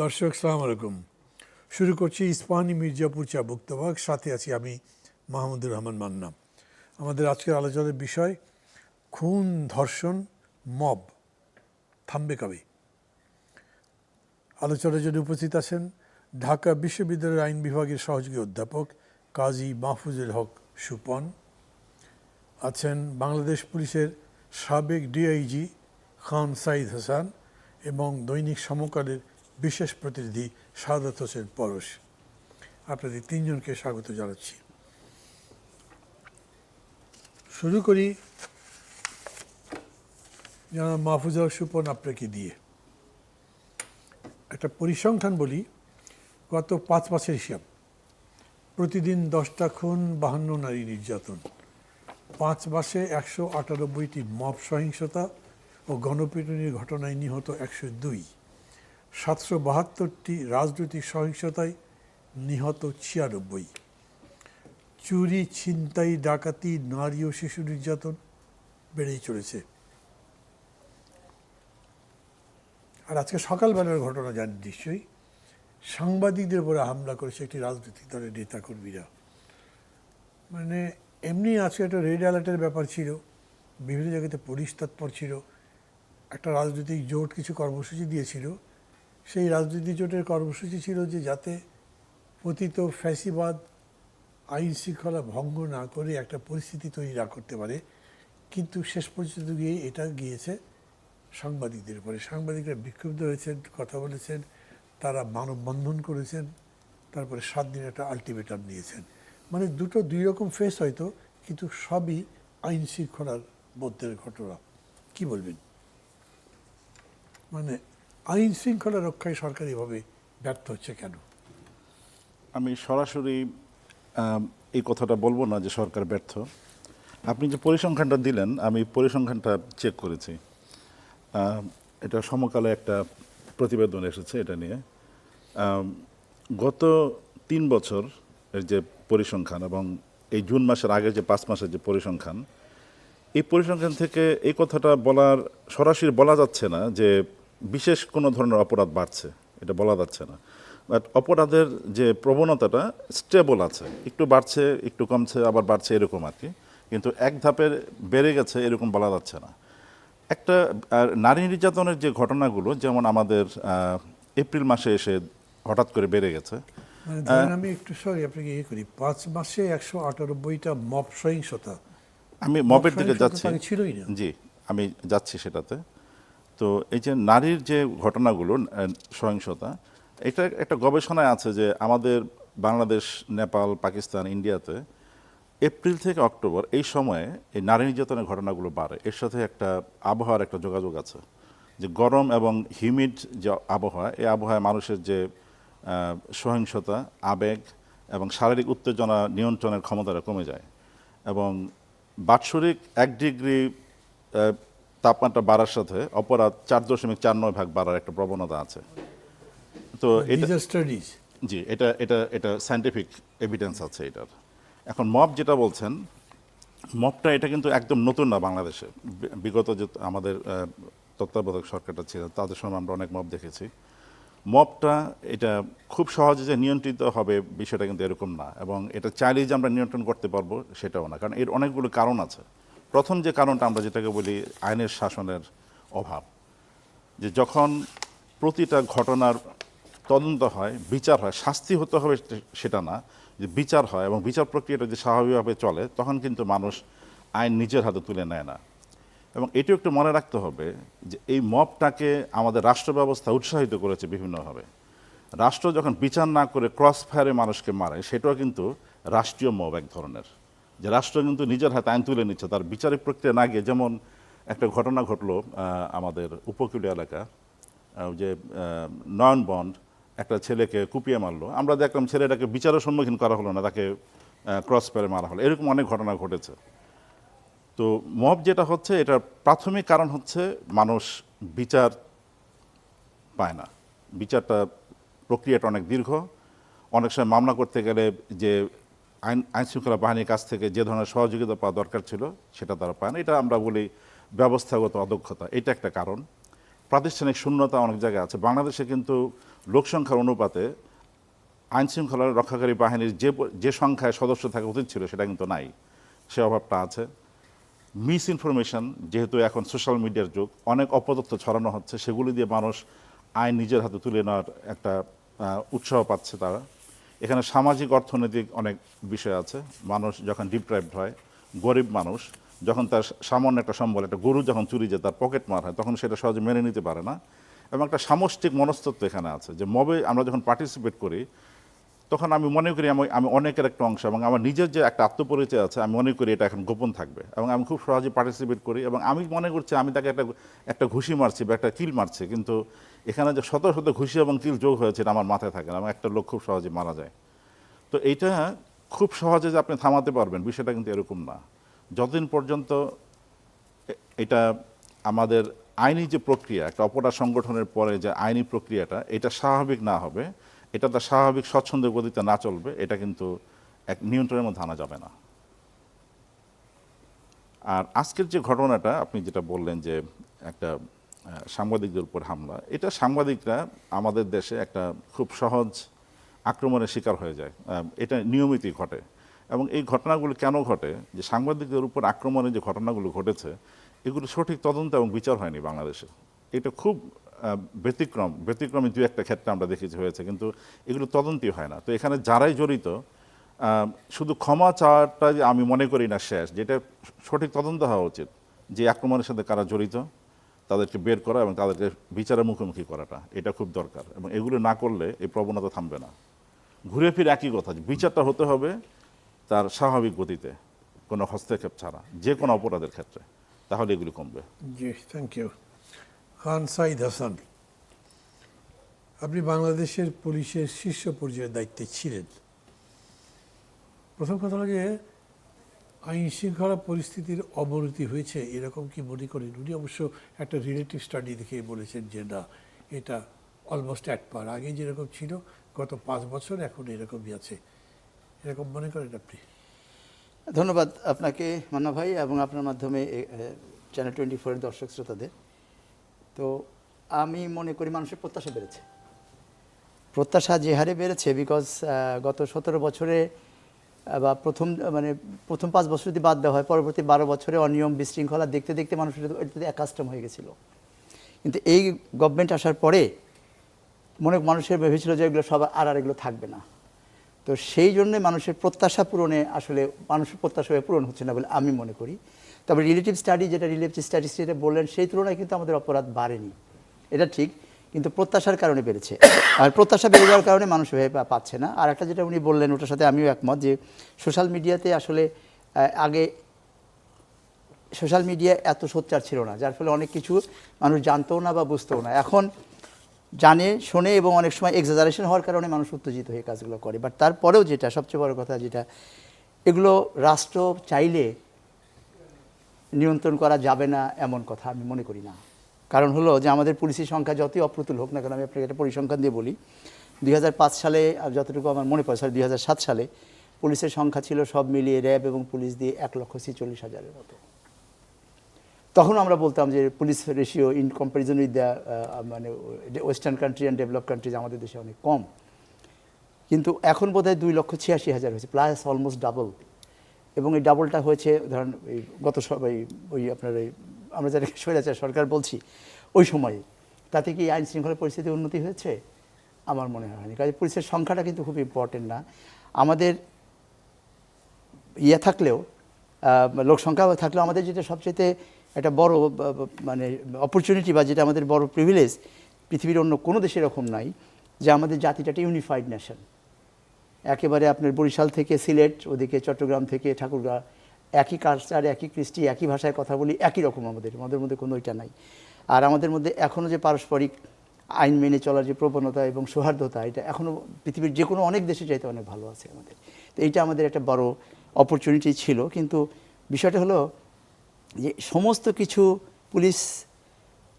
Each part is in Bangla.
দর্শক সালাম আলাইকুম। শুরু করছি ইস্পাহানি মির্জাপুর চা বক্তব্য, সাথে আছি আমি মাহমুদুর রহমান মান্না। আমাদের আজকের আলোচনার বিষয় খুন, ধর্ষণ, মব থামবে কবে। আলোচনার জন্য উপস্থিত আছেন ঢাকা বিশ্ববিদ্যালয়ের আইন বিভাগের সহযোগী অধ্যাপক কাজী মাহফুজুল হক সুপন, আছেন বাংলাদেশ পুলিশের সাবেক ডিআইজি খান সাইদ হাসান এবং দৈনিক সমকালের বিশেষ প্রতিনিধি সাদাত হোসেন পরশ। আপনাদের তিনজনকে স্বাগত জানাচ্ছি। শুরু করি জনাব মাহফুজুল হক সুপন আপনাকে দিয়ে। একটা পরিসংখ্যান বলি, গত 5 মাসের হিসাব, প্রতিদিন 10টা খুন, 52 নারী নির্যাতন, 5 মাসে 198টি মব সহিংসতা ও গণপিটুনির ঘটনায় নিহত 102, 772টি রাজনৈতিক সহিংসতায় নিহত 96, চুরি, ছিনতাই, ডাকাতি, নারী ও শিশু নির্যাতন বেড়েই চলেছে। আর আজকে সকালবেলার ঘটনা জানেন নিশ্চয়ই, সাংবাদিকদের উপরে হামলা করেছে একটি রাজনৈতিক দলের নেতাকর্মীরা। মানে এমনি আজকে একটা রেড অ্যালার্টের ব্যাপার ছিল, বিভিন্ন জায়গাতে পুলিশ তৎপর ছিল, একটা রাজনৈতিক জোট কিছু কর্মসূচি দিয়েছিল। সেই রাজনৈতিক জোটের কর্মসূচি ছিল যে যাতে পতিত ফ্যাসিবাদ আইন শৃঙ্খলা ভঙ্গ না করে একটা পরিস্থিতি তৈরি না করতে পারে। কিন্তু শেষ পর্যন্ত গিয়ে এটা গিয়েছে সাংবাদিকদের উপরে। সাংবাদিকরা বিক্ষুব্ধ হয়েছেন, কথা বলেছেন, তারা মানববন্ধন করেছেন, তারপরে 7 দিন একটা আলটিমেটাম দিয়েছেন। মানে দুই রকম ফেস হয়তো, কিন্তু সবই আইন শৃঙ্খলার মধ্যের ঘটনা। কি বলবেন? মানে আইন শৃঙ্খলা রক্ষায় সরকার এভাবে ব্যর্থ হচ্ছে কেন? আমি সরাসরি এই কথাটা বলবো না যে সরকার ব্যর্থ। আপনি যে পরিসংখ্যানটা দিলেন, আমি পরিসংখ্যানটা চেক করেছি। এটা সমকালে একটা প্রতিবেদন এসেছে এটা নিয়ে। গত 3 বছর এর যে পরিসংখ্যান এবং এই জুন মাসের আগে যে 5 মাসের যে পরিসংখ্যান, এই পরিসংখ্যান থেকে এই কথাটা সরাসরি বলা যাচ্ছে না যে বিশেষ কোনো ধরনের অপরাধ বাড়ছে, এটা বলা যাচ্ছে না। বাট অপরাধের যে প্রবণতাটা স্টেবল আছে, একটু বাড়ছে, একটু কমছে, আবার বাড়ছে, এরকম আর কি। কিন্তু এক ধাপে বেড়ে গেছে এরকম বলা যাচ্ছে না। একটা নারী নির্যাতনের যে ঘটনাগুলো, যেমন আমাদের এপ্রিল মাসে এসে হঠাৎ করে বেড়ে গেছে। মানে ধরেন আমি একটু আপনাকে করি, 5 মাসে 198টা মব সহিংসতা। আমি মবের দিকে যাচ্ছি, ছিলই না। জি, আমি যাচ্ছি সেটাতে। তো এই যে নারীর যে ঘটনাগুলো, সহিংসতা, এটা একটা গবেষণায় আছে যে আমাদের বাংলাদেশ, নেপাল, পাকিস্তান, ইন্ডিয়াতে এপ্রিল থেকে অক্টোবর এই সময়ে এই নারী নির্যাতনের ঘটনাগুলো বাড়ে। এর সাথে একটা আবহাওয়ার একটা যোগাযোগ আছে, যে গরম এবং হিউমিড যে আবহাওয়া, এই আবহাওয়ায় মানুষের যে সহিংসতা, আবেগ এবং শারীরিক উত্তেজনা নিয়ন্ত্রণের ক্ষমতাটা কমে যায়, এবং বাৎসরিক 1 ডিগ্রি তাপমাত্রা বাড়ার সাথে অপরাধ 4.49 ভাগ বাড়ার একটা প্রবণতা আছে। তো এটা স্টাডিজ, জি, এটা সায়েন্টিফিক এভিডেন্স আছে এটার। এখন মব যেটা বলছেন, মবটা এটা কিন্তু একদম নতুন না বাংলাদেশে। বিগত যে আমাদের তত্ত্বাবধায়ক সরকারটা ছিল, তাদের সময় আমরা অনেক মব দেখেছি। মবটা এটা খুব সহজে যে নিয়ন্ত্রিত হবে বিষয়টা কিন্তু এরকম না, এবং এটা চাইলেই যে আমরা নিয়ন্ত্রণ করতে পারবো সেটাও না, কারণ এর অনেকগুলো কারণ আছে। প্রথম যে কারণটা আমরা যেটাকে বলি আইনের শাসনের অভাব, যে যখন প্রতিটা ঘটনার তদন্ত হয়, বিচার হয়, শাস্তি হতে হবে সেটা না, যে বিচার হয় এবং বিচার প্রক্রিয়াটা যে স্বাভাবিকভাবে চলে, তখন কিন্তু মানুষ আইন নিজের হাতে তুলে নেয় না। এবং এটিও একটু মনে রাখতে হবে যে এই মবটাকে আমাদের রাষ্ট্র ব্যবস্থা উৎসাহিত করেছে বিভিন্নভাবে। রাষ্ট্র যখন বিচার না করে ক্রস ফায়ারে মানুষকে মারে, সেটাও কিন্তু রাষ্ট্রীয় মব এক ধরনের, যে রাষ্ট্র কিন্তু নিজের হাতে আইন তুলে নিচ্ছে তার বিচারিক প্রক্রিয়া না গিয়ে। যেমন একটা ঘটনা ঘটলো আমাদের উপকূলীয় এলাকা, যে নয়ন বন্ড একটা ছেলেকে কুপিয়ে মারলো, আমরা দেখলাম ছেলেটাকে বিচারের সম্মুখীন করা হলো না, তাকে ক্রস ফায়ারে মারা হলো। এরকম অনেক ঘটনা ঘটেছে। তো মব যেটা হচ্ছে, এটার প্রাথমিক কারণ হচ্ছে মানুষ বিচার পায় না, বিচারটা প্রক্রিয়াটা অনেক দীর্ঘ। অনেক সময় মামলা করতে গেলে যে আইন শৃঙ্খলা বাহিনীর কাছ থেকে যে ধরনের সহযোগিতা পাওয়া দরকার ছিল সেটা তারা পায় না। এটা আমরা বলি ব্যবস্থাগত অদক্ষতা, এটা একটা কারণ। প্রাতিষ্ঠানিক শূন্যতা অনেক জায়গায় আছে। বাংলাদেশে কিন্তু লোকসংখ্যার অনুপাতে আইনশৃঙ্খলা রক্ষাকারী বাহিনীর যে সংখ্যায় সদস্য থাকা উচিত ছিল সেটা কিন্তু নাই, সে অভাবটা আছে। মিস ইনফরমেশন, যেহেতু এখন সোশ্যাল মিডিয়ার যুগ, অনেক অপতথ্য ছড়ানো হচ্ছে, সেগুলি দিয়ে মানুষ আইন নিজের হাতে তুলে নেওয়ার একটা উৎসাহ পাচ্ছে তারা। এখানে সামাজিক অর্থনৈতিক অনেক বিষয় আছে। মানুষ যখন ডিপ্রাইভড হয়, গরিব মানুষ যখন তার সামান্য একটা সম্বল, একটা গরু যখন চুরি যায়, তার পকেট মার হয়, তখন সেটা সহজে মেনে নিতে পারে না। এবং একটা সামষ্টিক মনস্তত্ব এখানে আছে যে মবে আমরা যখন পার্টিসিপেট করি তখন আমি মনে করি আমি অনেকের একটা অংশ, এবং আমার নিজের যে একটা আত্মপরিচয় আছে আমি মনে করি এটা এখন গোপন থাকবে, এবং আমি খুব সহজে পার্টিসিপেট করি এবং আমি মনে করছি আমি তাকে একটা ঘুষি মারছি বা একটা কিল মারছি, কিন্তু এখানে যে শত শত ঘুষি এবং কিল যোগ হয়েছে এটা আমার মাথায় থাকে না, এবং একটা লোক খুব সহজে মারা যায়। তো এইটা খুব সহজে যে আপনি থামাতে পারবেন বিষয়টা কিন্তু এরকম না। যতদিন পর্যন্ত এটা আমাদের আইনি যে প্রক্রিয়া, একটা অপরাধ সংগঠনের পরে যে আইনি প্রক্রিয়াটা এটা স্বাভাবিক না হবে, এটা তার স্বাভাবিক স্বচ্ছন্দের গতিতে না চলবে, এটা কিন্তু এক নিয়ন্ত্রণের মধ্যে আনা যাবে না। আর আজকের যে ঘটনাটা আপনি যেটা বললেন যে একটা সাংবাদিকদের উপর হামলা, এটা সাংবাদিকরা আমাদের দেশে একটা খুব সহজ আক্রমণের শিকার হয়ে যায়, এটা নিয়মিতই ঘটে। এবং এই ঘটনাগুলো কেন ঘটে, যে সাংবাদিকদের উপর আক্রমণের যে ঘটনাগুলো ঘটেছে এগুলো সঠিক তদন্ত এবং বিচার হয়নি বাংলাদেশে। এটা খুব ব্যতিক্রমী দু একটা ক্ষেত্রে আমরা দেখেছি হয়েছে, কিন্তু এগুলো তদন্তই হয় না। তো এখানে যারাই জড়িত, শুধু ক্ষমা চাওয়াটা যে আমি মনে করি না শেষ, যেটা সঠিক তদন্ত হওয়া উচিত, যে আক্রমণের সাথে কারা জড়িত তাদেরকে বের করা এবং তাদেরকে বিচারের মুখোমুখি করাটা এটা খুব দরকার। এবং এগুলো না করলে এই প্রবণতা থামবে না। ঘুরে ফিরে একই কথা, যে বিচারটা হতে হবে তার স্বাভাবিক গতিতে, কোনো হস্তক্ষেপ ছাড়া, যে কোনো অপরাধের ক্ষেত্রে, তাহলে এগুলি কমবে। জি, থ্যাংক ইউ। খান সাইদ হাসান, আপনি বাংলাদেশের পুলিশের শীর্ষ পর্যায়ের দায়িত্বে ছিলেন। প্রথম কথা হলো যে আইন শৃঙ্খলা পরিস্থিতির অবনতি হয়েছে এরকম কি মনে করেন? উনি অবশ্য একটা রিলেটিভ স্টাডি দেখে বলেছেন যে না, এটা অলমোস্ট অ্যাট পার, আগে যেরকম ছিল গত 5 বছর এখন এরকমই আছে, এরকম মনে করেন আপনি? ধন্যবাদ আপনাকে মান্না ভাই, এবং আপনার মাধ্যমে চ্যানেল 24-এর দর্শক শ্রোতাদের। তো আমি মনে করি মানুষের প্রত্যাশা বেড়েছে, প্রত্যাশা যে হারে বেড়েছে, বিকজ গত 17 বছরে বা প্রথম 5 বছর যদি বাদ দেওয়া হয়, পরবর্তী 12 বছরে অনিয়ম বিশৃঙ্খলা দেখতে দেখতে মানুষের এটাতে অ্যাকাস্টম হয়ে গেছিল। কিন্তু এই গভর্নমেন্ট আসার পরে মানুষের ভেবেছিল যে এগুলো সব আর এগুলো থাকবে না। তো সেই জন্য মানুষের প্রত্যাশা পূরণে আসলে মানুষের প্রত্যাশা পূরণ হচ্ছে না বলে আমি মনে করি। তবে রিলেটিভ স্টাডিজ যেটা বললেন, সেই তুলনায় কিন্তু আমাদের অপরাধ বাড়েনি, এটা ঠিক, কিন্তু প্রত্যাশার কারণে বেড়েছে। আর প্রত্যাশা বেড়ে যাওয়ার কারণে মানুষ ভেবে পাচ্ছে না। আর একটা যেটা উনি বললেন ওটার সাথে আমিও একমত, যে সোশ্যাল মিডিয়াতে আসলে আগে সোশ্যাল মিডিয়া এত সোচ্চার ছিল না, যার ফলে অনেক কিছু মানুষ জানতেও না বা বুঝতেও না। এখন জানে, শোনে, এবং অনেক সময় এক্সাজারেশন হওয়ার কারণে মানুষ উত্তেজিত হয়ে কাজগুলো করে। বাট তারপরেও যেটা সবচেয়ে বড় কথা, যেটা এগুলো রাষ্ট্র চাইলে নিয়ন্ত্রণ করা যাবে না এমন কথা আমি মনে করি না। কারণ হলো যে আমাদের পুলিশের সংখ্যা যতই অপ্রতুল হোক না কেন, আমি আপনাকে একটা পরিসংখ্যান দিয়ে বলি, 2005 সালে, যতটুকু আমার মনে পড়ে, 2007 সালে পুলিশের সংখ্যা ছিল সব মিলিয়ে র্যাব এবং পুলিশ দিয়ে 1,46,000-এর মতো। তখন আমরা বলতাম যে police ratio in comparison with the western country and develop countries আমাদের দেশে অনেক কম। কিন্তু এখন বোধহয় 2,86,000 হয়েছে, প্লাস অলমোস্ট ডাবল। এবং এই ডাবলটা হয়েছে ধরেন এই গত ওই আপনার ওই আমরা যারা স্বৈরাচার সরকার বলছি ওই সময়ে। তাতে কি আইন শৃঙ্খলা পরিস্থিতির উন্নতি হয়েছে? আমার মনে হয়নি। কাজে পুলিশের সংখ্যাটা কিন্তু খুব ইম্পর্টেন্ট না। আমাদের থাকলেও, লোক সংখ্যা থাকলেও, আমাদের যেটা সবচেয়ে একটা বড় অপরচুনিটি বা যেটা আমাদের বড় প্রিভিলেজ, পৃথিবীর অন্য কোনো দেশে এরকম নাই, যে আমাদের জাতিটা একটা ইউনিফাইড নেশন। একেবারে আপনার বরিশাল থেকে সিলেট, ওদিকে চট্টগ্রাম থেকে ঠাকুরগাঁ, একই কালচার, একই কৃষ্টি, একই ভাষায় কথা বলি, একই রকম আমাদের মধ্যে কোনো ওইটা নাই। আর আমাদের মধ্যে এখনও যে পারস্পরিক আইন মেনে চলার যে প্রবণতা এবং সৌহার্দ্যতা, এটা এখনও পৃথিবীর যে কোনো অনেক দেশে চাইতে অনেক ভালো আছে আমাদের। তো এইটা আমাদের একটা বড় অপরচুনিটি ছিল। কিন্তু বিষয়টা হলো যে সমস্ত কিছু পুলিশ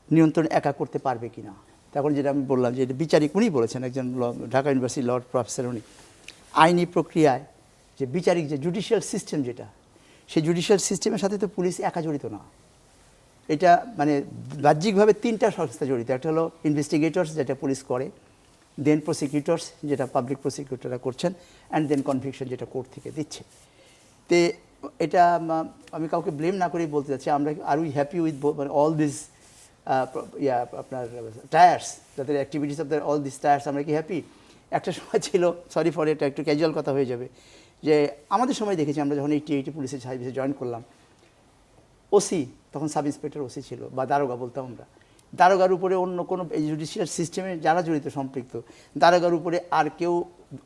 নিয়ন্ত্রণ একা করতে পারবে কি না। তখন যেটা আমি বললাম যে এটা বিচারিক, উনি বলেছেন, একজন ঢাকা ইউনিভার্সিটি ল প্রফেসর, উনি আইনি প্রক্রিয়ায় যে বিচারিক যে জুডিশিয়াল সিস্টেম, যেটা সেই জুডিশিয়াল সিস্টেমের সাথে তো পুলিশ একা জড়িত না। এটা বাহ্যিকভাবে 3টা সংস্থা জড়িত। একটা হলো ইনভেস্টিগেটরস, যেটা পুলিশ করে, দেন প্রসিকিউটরস যেটা পাবলিক প্রসিকিউটররা করছেন, অ্যান্ড দেন কনভিকশন যেটা কোর্ট থেকে দিচ্ছে। তে এটা আমি কাউকে ব্লেম না করেই বলতে চাচ্ছি, আমরা আর উই হ্যাপি উইথ মানে অল দিস আপনার টায়ার্স, যাদের activities of the all this tyres, আমরা কি হ্যাপি? একটা সময় ছিল, সরি ফর এটা একটু ক্যাজুয়াল কথা হয়ে যাবে, যে আমাদের সময় দেখেছি আমরা যখন 88 পুলিশের সার্ভিসে জয়েন করলাম, ওসি তখন সাব ইন্সপেক্টর ওসি ছিল, বা দারোগা বলতাম আমরা, দারোগার উপরে অন্য কোনো জুডিশিয়াল সিস্টেমে যারা জড়িত সম্পৃক্ত, দারোগার উপরে আর কেউ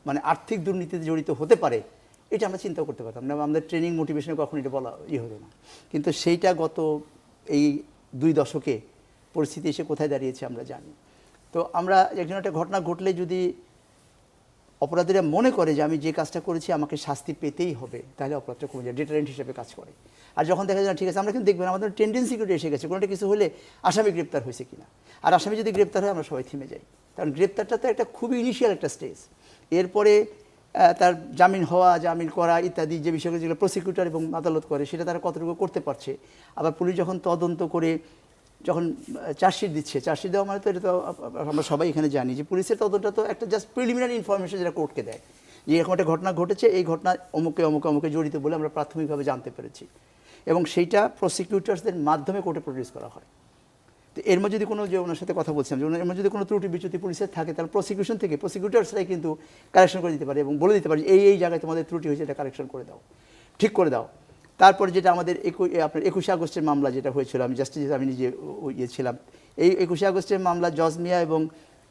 মানে আর্থিক দুর্নীতিতে জড়িত হতে পারে এটা আমরা চিন্তাও করতে পারতাম না, আমাদের ট্রেনিং মোটিভেশনে কখন এটা বলা হতো না। কিন্তু সেইটা গত এই 2 দশকে পরিস্থিতি এসে কোথায় দাঁড়িয়েছে আমরা জানি। তো আমরা একজন একটা ঘটনা ঘটলে যদি অপরাধীরা মনে করে যে আমি যে কাজটা করেছি আমাকে শাস্তি পেতেই হবে, তাহলে অপরাধটা কমে যায়, ডেটারেন্ট হিসেবে কাজ করে। আর যখন দেখা যায় না ঠিক আছে, আমরা কিন্তু দেখবেন আমাদের টেন্ডেন্সি করে এসে গেছে, কোনোটা কিছু হলে আসামি গ্রেপ্তার হয়েছে কিনা, আর আসামি যদি গ্রেপ্তার হয় আমরা সবাই থেমে যাই, কারণ গ্রেপ্তারটা তো একটা খুবই ইনিশিয়াল একটা স্টেজ। এরপরে তার জামিন হওয়া, জামিন করা ইত্যাদি যে বিষয়গুলো যেগুলো প্রসিকিউটর এবং আদালত করে সেটা তারা কতটুকু করতে পারছে। আবার পুলিশ যখন তদন্ত করে যখন চার্জশিট দিচ্ছে, চার্জশিট দেওয়া মানে তো এটা তো আমরা সবাই এখানে জানি যে পুলিশের তদন্তটা তো একটা জাস্ট প্রিলিমিনারি ইনফরমেশন যেটা কোর্টকে দেয়, যে এরকম একটা ঘটনা ঘটেছে, এই ঘটনা অমুকে অমুকে অমুকে জড়িত বলে আমরা প্রাথমিকভাবে জানতে পেরেছি, এবং সেইটা প্রসিকিউটার্সদের মাধ্যমে কোর্টে প্রডিউস করা হয়। তো এর মধ্যে যদি কোনো, যে ওনার সাথে কথা বলছিলাম, যে এর মধ্যে যদি কোনো ত্রুটি বিচ্যুতি পুলিশের থাকে, তাহলে প্রসিকিউশন থেকে প্রসিকিউটার্সরাই কিন্তু কারেকশন করে দিতে পারে এবং বলে দিতে পারে যে এই জায়গায় তোমাদের ত্রুটি হয়েছে, এটা কারেকশন করে দাও, ঠিক করে দাও। তারপরে যেটা আমাদের আপনার 21 আগস্টের মামলা যেটা হয়েছিল, আমি জাস্টিস আমি নিজে ইয়ে ছিলাম, এই 21 আগস্টের মামলা জজ মিয়া এবং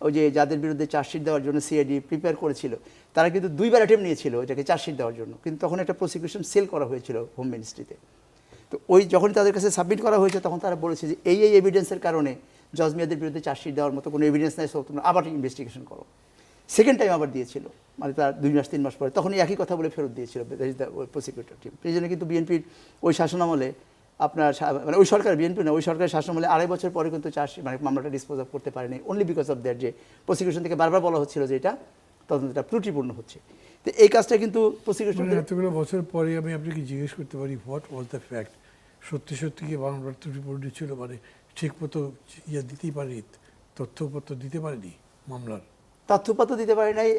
ওই যে যাদের বিরুদ্ধে চার্জশিট দেওয়ার জন্য সিআইডি প্রিপেয়ার করেছিল, তারা কিন্তু 2বার অ্যাটেম্প নিয়েছিল এটাকে চার্জশিট দেওয়ার জন্য, কিন্তু তখন একটা প্রসিকিউশন সেল করা হয়েছিল হোম মিনিস্ট্রিতে। তো ওই যখনই তাদের কাছে সাবমিট করা হয়েছে তখন তারা বলেছে যে এই এভিডেন্সের কারণে জজ মিয়াদের বিরুদ্ধে চার্জশিট দেওয়ার মতো কোনো এভিডেন্স নাই, সব তোমরা আবার ইনভেস্টিগেশন করো। সেকেন্ড টাইম আবার দিয়েছিল, মানে তার 2 মাস 3 মাস পরে তখনই একই কথা বলে ফেরত দিয়েছিল প্রসিকিউটর টিম। এই জন্য কিন্তু বিএনপির ওই শাসনামলে আপনার মানে ওই সরকার, বিএনপি না, ওই সরকারের শাসনামলে 2.5 বছর পরে কিন্তু চার্জশিট মানে মামলাটা ডিসপোজ অফ করতে পারেনি, অনলি বিকজ অফ দ্যাট, যে প্রসিকিউশন থেকে বারবার বলা হচ্ছিল যে এটা তদন্তটা ত্রুটিপূর্ণ হচ্ছে। তো এই কাজটা কিন্তু প্রসিকিউশন এতগুলো বছর পরে আমি আপনাকে জিজ্ঞেস করতে পারি, হোয়াট ওয়াজ দ্য ফ্যাক্ট? সত্যি সত্যি কি মামলার ত্রুটিপূর্ণ ছিল, মানে ঠিক মতো দিতেই পারেনি, তথ্যপত্র দিতে পারেনি মামলার? তথ্যপত্র দিতে পারে নাই,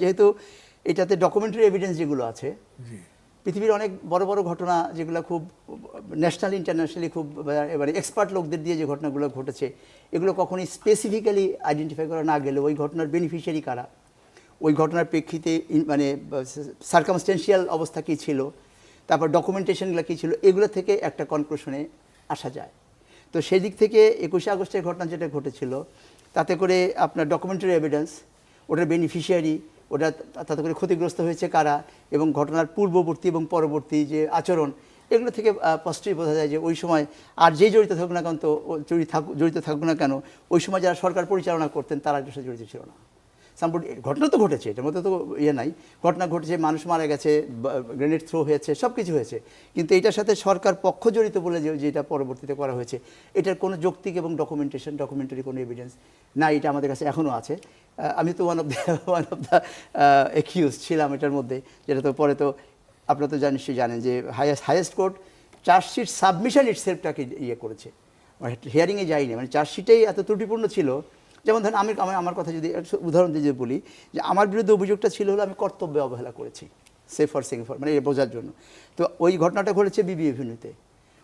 যেহেতু এটাতে ডকুমেন্টারি এভিডেন্স যেগুলো আছে, পৃথিবীর অনেক বড় বড় ঘটনা যেগুলো খুব ন্যাশনাল ইন্টারন্যাশনালি খুব এবারে এক্সপার্ট লোকদের দিয়ে যে ঘটনাগুলো ঘটেছে, এগুলো কখনোই স্পেসিফিক্যালি আইডেন্টিফাই করা না গেলে ওই ঘটনার বেনিফিশিয়ারি কারা, ওই ঘটনার প্রেক্ষিতে মানে সার্কামস্টেন্সিয়াল অবস্থা কী ছিল, তারপর ডকুমেন্টেশনগুলো কী ছিল, এগুলো থেকে একটা কনক্লুশনে আসা যায়। তো সেই দিক থেকে 21 আগস্টের ঘটনা যেটা ঘটেছিল, তাতে করে আপনার ডকুমেন্টারি এভিডেন্স, ওটার বেনিফিশিয়ারি, ওটা তাতে করে ক্ষতিগ্রস্ত হয়েছে কারা, এবং ঘটনার পূর্ববর্তী এবং পরবর্তী যে আচরণ, এগুলো থেকে স্পষ্টই বোঝা যায় যে ওই সময় আর যেই জড়িত থাকুক না কেন, তো জড়িত থাকুক না কেন, ওই সময় যারা সরকার পরিচালনা করতেন তারা এটার সাথে জড়িত ছিল না। ঘটনা তো ঘটেছে, এটার মধ্যে তো ইয়ে নাই, ঘটনা ঘটেছে, মানুষ মারা গেছে, গ্রেনেড থ্রো হয়েছে, সব কিছু হয়েছে, কিন্তু এটার সাথে সরকার পক্ষ জড়িত বলে যেটা পরবর্তীতে করা হয়েছে, এটার কোনো যৌক্তিক এবং ডকুমেন্টারি কোনো এভিডেন্স না, এটা আমাদের কাছে এখনও আছে। আমি তো ওয়ান অফ দ্য অ্যাকিউজ ছিলাম এটার মধ্যে, যেটা তো পরে তো আপনারা তো নিশ্চয়ই জানেন যে হাইয়েস্ট কোর্ট চার্জশিট সাবমিশন ইটসেলফটাকে ইয়ে করেছে, হিয়ারিংয়ে যায়নি, মানে চার্জশিটেই এত ত্রুটিপূর্ণ ছিল। যেমন ধরেন আমি আমার কথা যদি উদাহরণ দিয়ে বলি, যে আমার বিরুদ্ধে অভিযোগটা ছিল হলো আমি কর্তব্যে অবহেলা করেছি, সেফার সেফার মানে এ বোঝার জন্য। তো ওই ঘটনাটা ঘটেছে বিবি এভিনিউতে,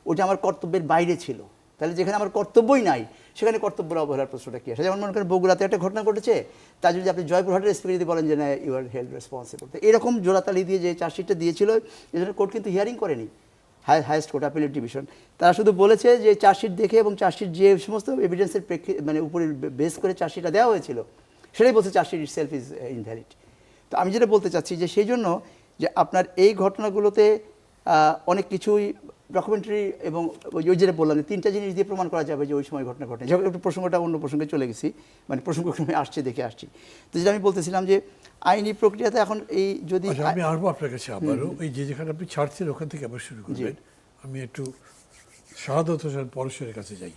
ওটা আমার কর্তব্যের বাইরে ছিল, তাহলে যেখানে আমার কর্তব্যই নাই সেখানে কর্তব্যের অবহেলার প্রশ্নটা কী আসে? যেমন মনে করেন বগুড়াতে একটা ঘটনা ঘটেছে, তার যদি আপনি জয়পুরহাটের এসপি যদি বলেন যে না ইউ আর হেল্ড রেসপন্সিবল, তো এরকম জোড়াতালি দিয়ে যে চার্জশিটটা দিয়েছিল, এই জন্য কোর্ট কিন্তু হিয়ারিং করেনি, হাইয়েস্ট কোর্ট অ্যাপিলেট ডিভিশন। তারা শুধু বলেছে যে চার্জশিট দেখে এবং চার্জশিট যে সমস্ত এভিডেন্সের মানে উপরে বেস করে চার্জশিটটা দেওয়া হয়েছিল, সেটাই বলছে চার্জশিট ইটসেলফ ইজ ইনভ্যালিড। তো আমি যেটা বলতে চাচ্ছি যে সেই জন্য যে আপনার এই ঘটনাগুলোতে অনেক কিছুই ডকুমেন্টারি এবং ওই যেটা বললাম যে 3টা জিনিস দিয়ে প্রমাণ করা যাবে যে ওই সময় ঘটনা ঘটে। যখন একটু প্রসঙ্গটা অন্য প্রসঙ্গে চলে গেছি, মানে প্রসঙ্গক্রমে দেখে আসছি। তো যেটা আমি বলতেছিলাম যে আইনি প্রক্রিয়াতে এখন এই যদি আমি আসবো আপনার কাছে আবারও, ওই যেখানে আপনি ছাড়ছেন ওখান থেকে আবার শুরু করবেন। আমি একটু শাহাদত হোসেন পরশের কাছে যাই,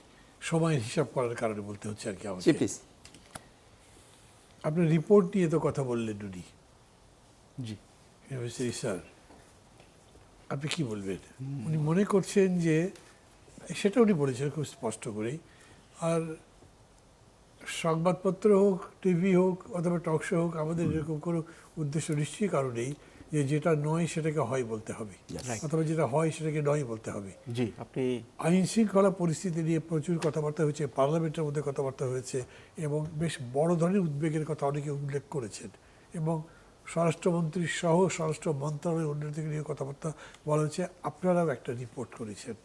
সময়ের হিসাব করার কারণে বলতে হচ্ছে আর কি আমাকে। প্লিজ। আপনার রিপোর্ট নিয়ে তো কথা বললেন উনি, জি স্যার, আপনি কি বলবেন? উনি মনে করছেন যে, সেটা উনি বলেছেন খুব স্পষ্ট করেই, আর সংবাদপত্র হোক, টিভি হোক অথবা টক শো হোক, আমাদের এরকম কোনো উদ্দেশ্য নিশ্চয়ই কারো নেই যে যেটা নয় সেটাকে হয় বলতে হবে, Right. অথবা যেটা হয় সেটাকে নয় বলতে হবে। জি, আপনি আইন শৃঙ্খলা পরিস্থিতি নিয়ে প্রচুর কথাবার্তা হয়েছে, পার্লামেন্টের মধ্যে কথাবার্তা হয়েছে, এবং বেশ বড় ধরনের উদ্বেগের কথা অনেকে উল্লেখ করেছেন, এবং স্বরাষ্ট্রমন্ত্রী সহ স্বরাষ্ট্র মন্ত্রণালয়ের উন্নতি নিয়ে কথাবার্তা বলা হয়েছে। আপনারাও একটা রিপোর্ট করেছেন,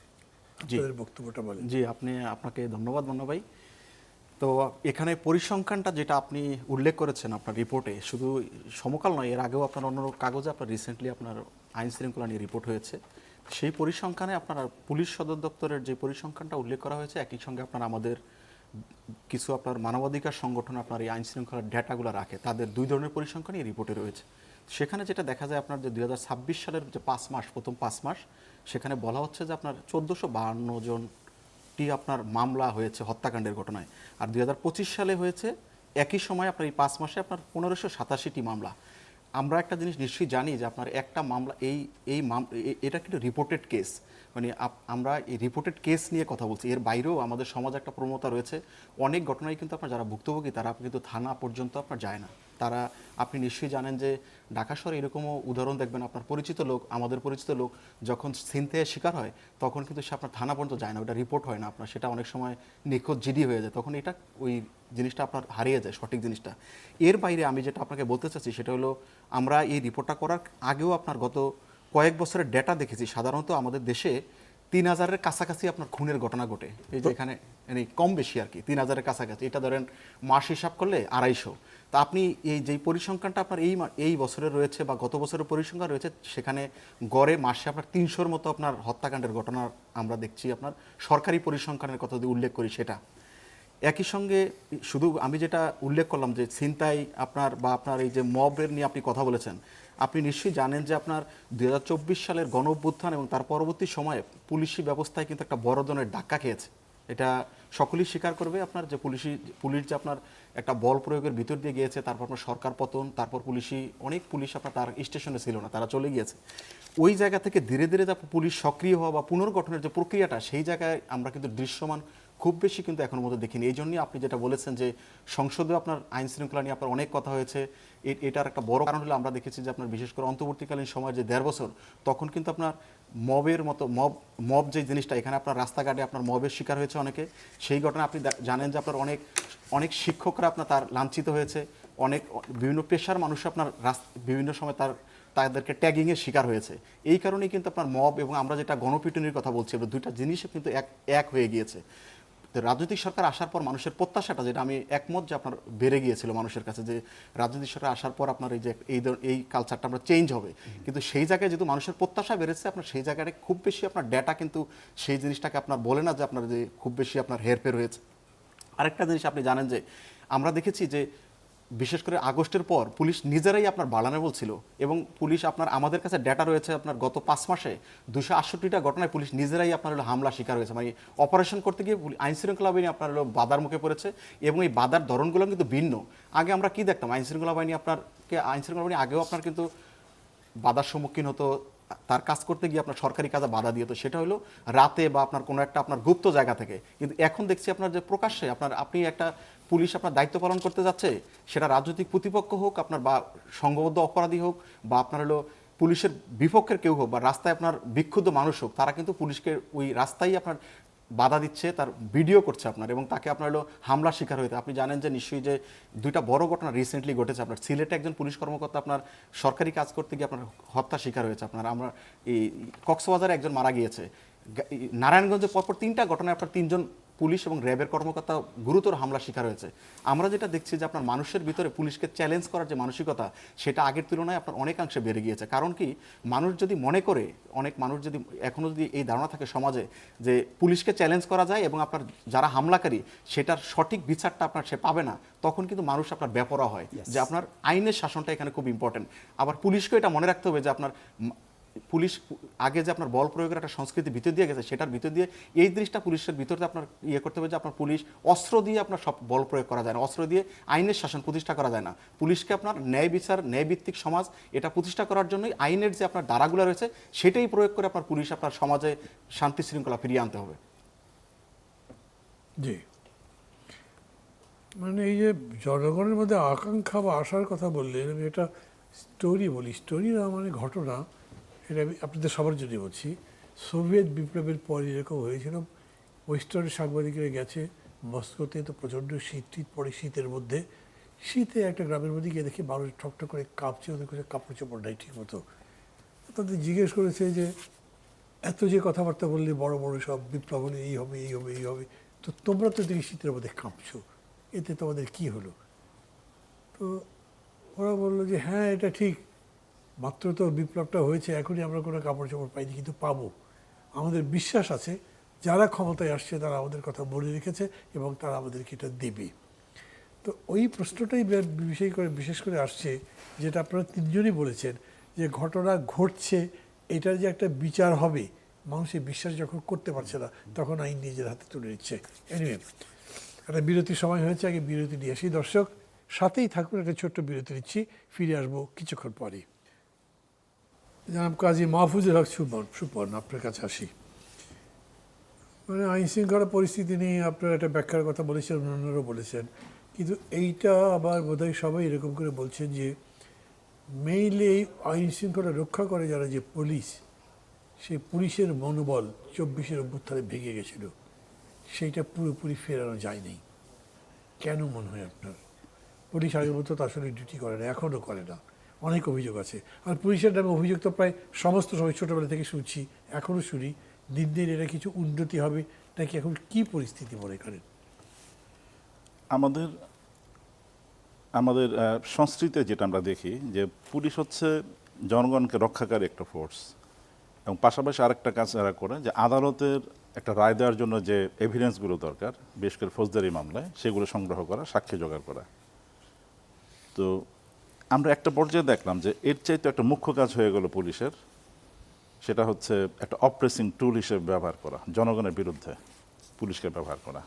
জি। আপনাদের বক্তব্যটা বলেন। জি, আপনাকে ধন্যবাদ মান্না ভাই। তো এখানে পরিসংখ্যানটা যেটা আপনি উল্লেখ করেছেন আপনার রিপোর্টে, শুধু সমকাল নয়, এর আগেও আপনার অন্য কাগজে আপনার রিসেন্টলি আপনার আইন শৃঙ্খলা নিয়ে রিপোর্ট হয়েছে। সেই পরিসংখ্যানে আপনার পুলিশ সদর দপ্তরের যে পরিসংখ্যানটা উল্লেখ করা হয়েছে, একই সঙ্গে আপনার আমাদের কিছু আপনার মানবাধিকার সংগঠন আপনার এই আইন শৃঙ্খলার ডেটাগুলো রাখে, তাদের দুই ধরনের পরিসংখ্যানই এই রিপোর্টে রয়েছে। সেখানে যেটা দেখা যায় আপনার যে 2026 সালের যে 5 মাস, প্রথম 5 মাস, সেখানে বলা হচ্ছে যে আপনার 1452 জনটি আপনার মামলা হয়েছে হত্যাকাণ্ডের ঘটনায়। আর 2025 সালে হয়েছে একই সময় আপনার এই 5 মাসে আপনার 1587টি মামলা। আমরা একটা জিনিস নিশ্চয়ই জানি যে আপনার একটা মামলা এটা কিন্তু রিপোর্টেড কেস, মানে আমরা এই রিপোর্টেড কেস নিয়ে কথা বলছি। এর বাইরেও আমাদের সমাজে একটা প্রবণতা রয়েছে, অনেক ঘটনায় কিন্তু আপনার যারা ভুক্তভোগী তারা কিন্তু থানা পর্যন্ত আপনার যায় না। তারা, আপনি নিশ্চয়ই জানেন যে ঢাকা শহরে এরকমও উদাহরণ দেখবেন, আপনার পরিচিত লোক, আমাদের পরিচিত লোক যখন ছিনতাইয়ের শিকার হয় তখন কিন্তু সে আপনার থানা পর্যন্ত যায় না, ওটা রিপোর্ট হয় না আপনার, সেটা অনেক সময় নিখোঁজ জিডি হয়ে যায়, তখন এটা ওই জিনিসটা আপনার হারিয়ে যায়, সঠিক জিনিসটা। এর বাইরে আমি যেটা আপনাকে বলতে চাচ্ছি সেটা হলো, আমরা এই রিপোর্টটা করার আগেও আপনার গত কয়েক বছরের ডেটা দেখেছি, সাধারণত আমাদের দেশে 3000-এর কাছাকাছি আপনার খুনের ঘটনা ঘটে। এই যে এখানে মানে কম বেশি আর কি 3000-এর কাছাকাছি, এটা ধরেন মাস হিসাব করলে 250। তা আপনি এই যেই পরিসংখ্যানটা আপনার এই বছরের রয়েছে বা গত বছরের পরিসংখ্যান রয়েছে, সেখানে গড়ে মাসে আপনার 300-র মতো আপনার হত্যাকাণ্ডের ঘটনা আমরা দেখছি। আপনার সরকারি পরিসংখ্যানের কথা যদি উল্লেখ করি সেটা একই সঙ্গে, শুধু আমি যেটা উল্লেখ করলাম যে ছিনতাই আপনার বা আপনার এই যে মবের নিয়ে আপনি কথা বলেছেন, আপনি নিশ্চয়ই জানেন যে আপনার 2024 সালের গণ অভ্যুত্থান এবং তার পরবর্তী সময়ে পুলিশি ব্যবস্থায় কিন্তু একটা বড় ধরনের ধাক্কা খেয়েছে। এটা সকলেই স্বীকার করবে আপনার যে পুলিশ যে আপনার একটা বল প্রয়োগের ভিতর দিয়ে গিয়েছে, তারপর আপনার সরকার পতন, তারপর অনেক পুলিশ আপনার তার স্টেশনে ছিল না, তারা চলে গিয়েছে। ওই জায়গা থেকে ধীরে ধীরে যে পুলিশ সক্রিয় হওয়া বা পুনর্গঠনের যে প্রক্রিয়াটা, সেই জায়গায় আমরা কিন্তু দৃশ্যমান খুব বেশি কিন্তু এখনো মধ্যে দেখিনি। এই জন্যই আপনি যেটা বলেছেন যে সংসদে আপনার আইন শৃঙ্খলা নিয়ে আপনার অনেক কথা হয়েছে, এটার একটা বড় কারণ হলো আমরা দেখেছি যে আপনার বিশেষ করে অন্তর্বর্তীকালীন সময় যে 1.5 বছর, তখন কিন্তু আপনার মবের মতো মব যে জিনিসটা, এখানে আপনার রাস্তাঘাটে আপনার মবের শিকার হয়েছে অনেকে। সেই ঘটনা আপনি জানেন যে আপনার অনেক শিক্ষকরা আপনার তার লাঞ্ছিত হয়েছে, অনেক বিভিন্ন পেশার মানুষ আপনার বিভিন্ন সময় তাদেরকে ট্যাগিংয়ের শিকার হয়েছে। এই কারণেই কিন্তু আপনার মব এবং আমরা যেটা গণপিটুনির কথা বলছি, দুইটা জিনিসই কিন্তু এক হয়ে গিয়েছে। তো রাজনৈতিক সরকার আসার পর মানুষের প্রত্যাশাটা, যেটা আমি একমত যে আপনার বেড়ে গিয়েছিল মানুষের কাছে, যে রাজনৈতিক সরকার আসার পর আপনার এই যে এই কালচারটা আমরা চেঞ্জ হবে, কিন্তু সেই জায়গায় যেহেতু মানুষের প্রত্যাশা বেড়েছে, আপনার সেই জায়গায় খুব বেশি আপনার ডেটা কিন্তু সেই জিনিসটাকে আপনার বলে না যে আপনার যে খুব বেশি আপনার হেরফের হয়েছে। আরেকটা জিনিস আপনি জানেন যে আমরা দেখেছি যে বিশেষ করে আগস্টের পর পুলিশ নিজেরাই আপনার বাড়ানো বলছিল, এবং পুলিশ আপনার আমাদের কাছে ডেটা রয়েছে আপনার গত 5 মাসে 268টা ঘটনায় পুলিশ নিজেরাই আপনার হলো হামলা শিকার হয়েছে। মানে অপারেশন করতে গিয়ে আইন শৃঙ্খলা বাহিনী আপনার হলো বাধার মুখে পড়েছে, এবং এই বাধার ধরনগুলো কিন্তু ভিন্ন। আগে আমরা কি দেখতাম, আইন শৃঙ্খলা বাহিনী আগেও আপনার কিন্তু বাধার সম্মুখীন হতো, তার কাজ করতে গিয়ে আপনার সরকারি কাজে বাধা দিত, সেটা হলো রাতে বা আপনার কোনো একটা আপনার গুপ্ত জায়গা থেকে। কিন্তু এখন দেখছি আপনার যে প্রকাশ্যে আপনি একটা পুলিশ আপনার দায়িত্ব পালন করতে যাচ্ছে, সেটা রাজনৈতিক প্রতিপক্ষ হোক আপনার, বা সংঘবদ্ধ অপরাধী হোক, বা আপনার হলো পুলিশের বিপক্ষের কেউ হোক, বা রাস্তায় আপনার বিক্ষুব্ধ মানুষ হোক, তারা কিন্তু পুলিশকে ওই রাস্তায় আপনার বাধা দিচ্ছে, তার ভিডিও করছে আপনার, এবং তাকে আপনার হলো হামলার শিকার হইতে। আপনি জানেন যে নিশ্চয়ই যে 2টা বড় ঘটনা রিসেন্টলি ঘটেছে আপনার সিলেটে, একজন পুলিশ কর্মকর্তা আপনার সরকারি কাজ করতে গিয়ে আপনার হত্যা শিকার হয়েছে। আপনার আমরা এই কক্সবাজারে একজন মারা গিয়েছে। নারায়ণগঞ্জে পরপর 3টা ঘটনায় আপনার 3জন পুলিশ এবং র্যাবের কর্মকর্তা গুরুতর হামলা শিকার হয়েছে। আমরা যেটা দেখছি যে আপনার মানুষের ভিতরে পুলিশকে চ্যালেঞ্জ করার যে মানসিকতা, সেটা আগের তুলনায় আপনার অনেকাংশে বেড়ে গিয়েছে। কারণ কি, মানুষ যদি মনে করে, অনেক মানুষ যদি এখনও যদি এই ধারণা থাকে সমাজে যে পুলিশকে চ্যালেঞ্জ করা যায় এবং আপনার যারা হামলাকারী সেটার সঠিক বিচারটা আপনার সে পাবে না, তখন কিন্তু মানুষ আপনার বেপরোয়া হয়। যে আপনার আইনের শাসনটা এখানে খুব ইম্পর্টেন্ট। আবার পুলিশকে এটা মনে রাখতে হবে যে আপনার পুলিশ আগে যে আপনার বল প্রয়োগের একটা সংস্কৃতি ভিতর দিয়ে গেছে, সেটার ভিতর দিয়ে এই জিনিসটা পুলিশের ভিতরে আপনার করতে হবে যে আপনার পুলিশ অস্ত্র দিয়ে আপনার সব বল প্রয়োগ করা যায় না, অস্ত্র দিয়ে আইনের শাসন প্রতিষ্ঠা করা যায় না। পুলিশকে আপনার ন্যায় বিচার, ন্যায়ভিত্তিক সমাজ এটা প্রতিষ্ঠা করার জন্যই আইনের যে আপনার ধারাগুলো রয়েছে সেটাই প্রয়োগ করে আপনার পুলিশ আপনার সমাজে শান্তি শৃঙ্খলা ফিরিয়ে আনতে হবে। জি, মানে এই যে জনগণের মধ্যে আকাঙ্ক্ষা বা আশার কথা বললেন, আমি একটা স্টোরি বলি। স্টোরি না মানে ঘটনা, এটা আমি আপনাদের সবার জন্য বলছি। সোভিয়েত বিপ্লবের পর এরকম হয়েছিল, ওয়েস্টার্ন সাংবাদিকরা গেছে মস্কোতে, তো প্রচণ্ড শীত টিত পড়ে, শীতের মধ্যে শীতে একটা গ্রামের মধ্যে গিয়ে দেখে মানুষ ঠকঠক করে কাঁপছে, ওদের কাছে কাপড় চোপড় নাই ঠিক মতো। তাদের জিজ্ঞেস করেছে যে এত যে কথাবার্তা বললে বড় বড় সব বিপ্লব হলে এই হবে এই হবে এই হবে, তো তোমরা তো দেখি শীতের মধ্যে কাঁপছো, এতে তোমাদের কি হলো? তো ওরা বললো যে হ্যাঁ এটা ঠিক, মাত্র তো বিপ্লবটা হয়েছে, এখনই আমরা কোনো কাপড় চোপড় পাইনি, কিন্তু পাবো। আমাদের বিশ্বাস আছে যারা ক্ষমতায় আসছে তারা আমাদের কথা মনে রেখেছে এবং তারা আমাদেরকে এটা দেবে। তো ওই প্রশ্নটাই বিশেষ করে আসছে, যেটা আপনারা তিনজনই বলেছেন, যে ঘটনা ঘটছে, এটার যে একটা বিচার হবে, মানুষের বিশ্বাস যখন করতে পারছে না তখন আইন নিজের হাতে তুলে নিচ্ছে। এনিওয়ে, একটা বিরতির সময় হয়েছে, আগে বিরতি নিয়ে আসি। দর্শক সাথেই থাকুন, একটা ছোট্ট বিরতি নিচ্ছি, ফিরে আসবো কিছুক্ষণ পরে। জনাব কাজী মাহফুজুল হক সুপন, আপনার কাছে আসি। মানে আইন শৃঙ্খলা পরিস্থিতি নিয়ে আপনারা একটা ব্যাখ্যার কথা বলেছেন, অন্যান্যরাও বলেছেন, কিন্তু এইটা আবার বোধহয় সবাই এরকম করে বলছেন যে মেইনলি এই আইন শৃঙ্খলা রক্ষা করে যারা, যে পুলিশ, সেই পুলিশের মনোবল 24-এর অভ্যুত্থানে ভেঙে গেছিল, সেইটা পুরোপুরি ফেরানো যায়নি। কেন মনে হয় আপনার? পুলিশ আগের মতো তো আসলে ডিউটি করে না, এখনও করে না, অনেক অভিযোগ আছে। আর পুলিশের নামে অভিযোগ তো প্রায় সমস্ত সময় ছোটোবেলা থেকে শুনছি, এখনও শুনি। দিন দিন এটা কিছু উন্নতি হবে নাকি এখন কি পরিস্থিতি মনে করেন? আমাদের আমাদের সংস্কৃতিতে যেটা আমরা দেখি যে পুলিশ হচ্ছে জনগণকে রক্ষাকারী একটা ফোর্স, এবং পাশাপাশি আরেকটা কাজ এরা করে যে আদালতের একটা রায় দেওয়ার জন্য যে এভিডেন্সগুলো দরকার, বিশেষ করে ফৌজদারি মামলায়, সেগুলো সংগ্রহ করা, সাক্ষী জোগাড় করা। তো আমরা একটা পর্যায়ে দেখলাম যে এর চাইতে একটা মুখ্য কাজ হয়ে গেল পুলিশের, সেটা হচ্ছে একটা অপ্রেসিং টুল হিসেবে ব্যবহার করা, জনগণের বিরুদ্ধে পুলিশকে ব্যবহার করা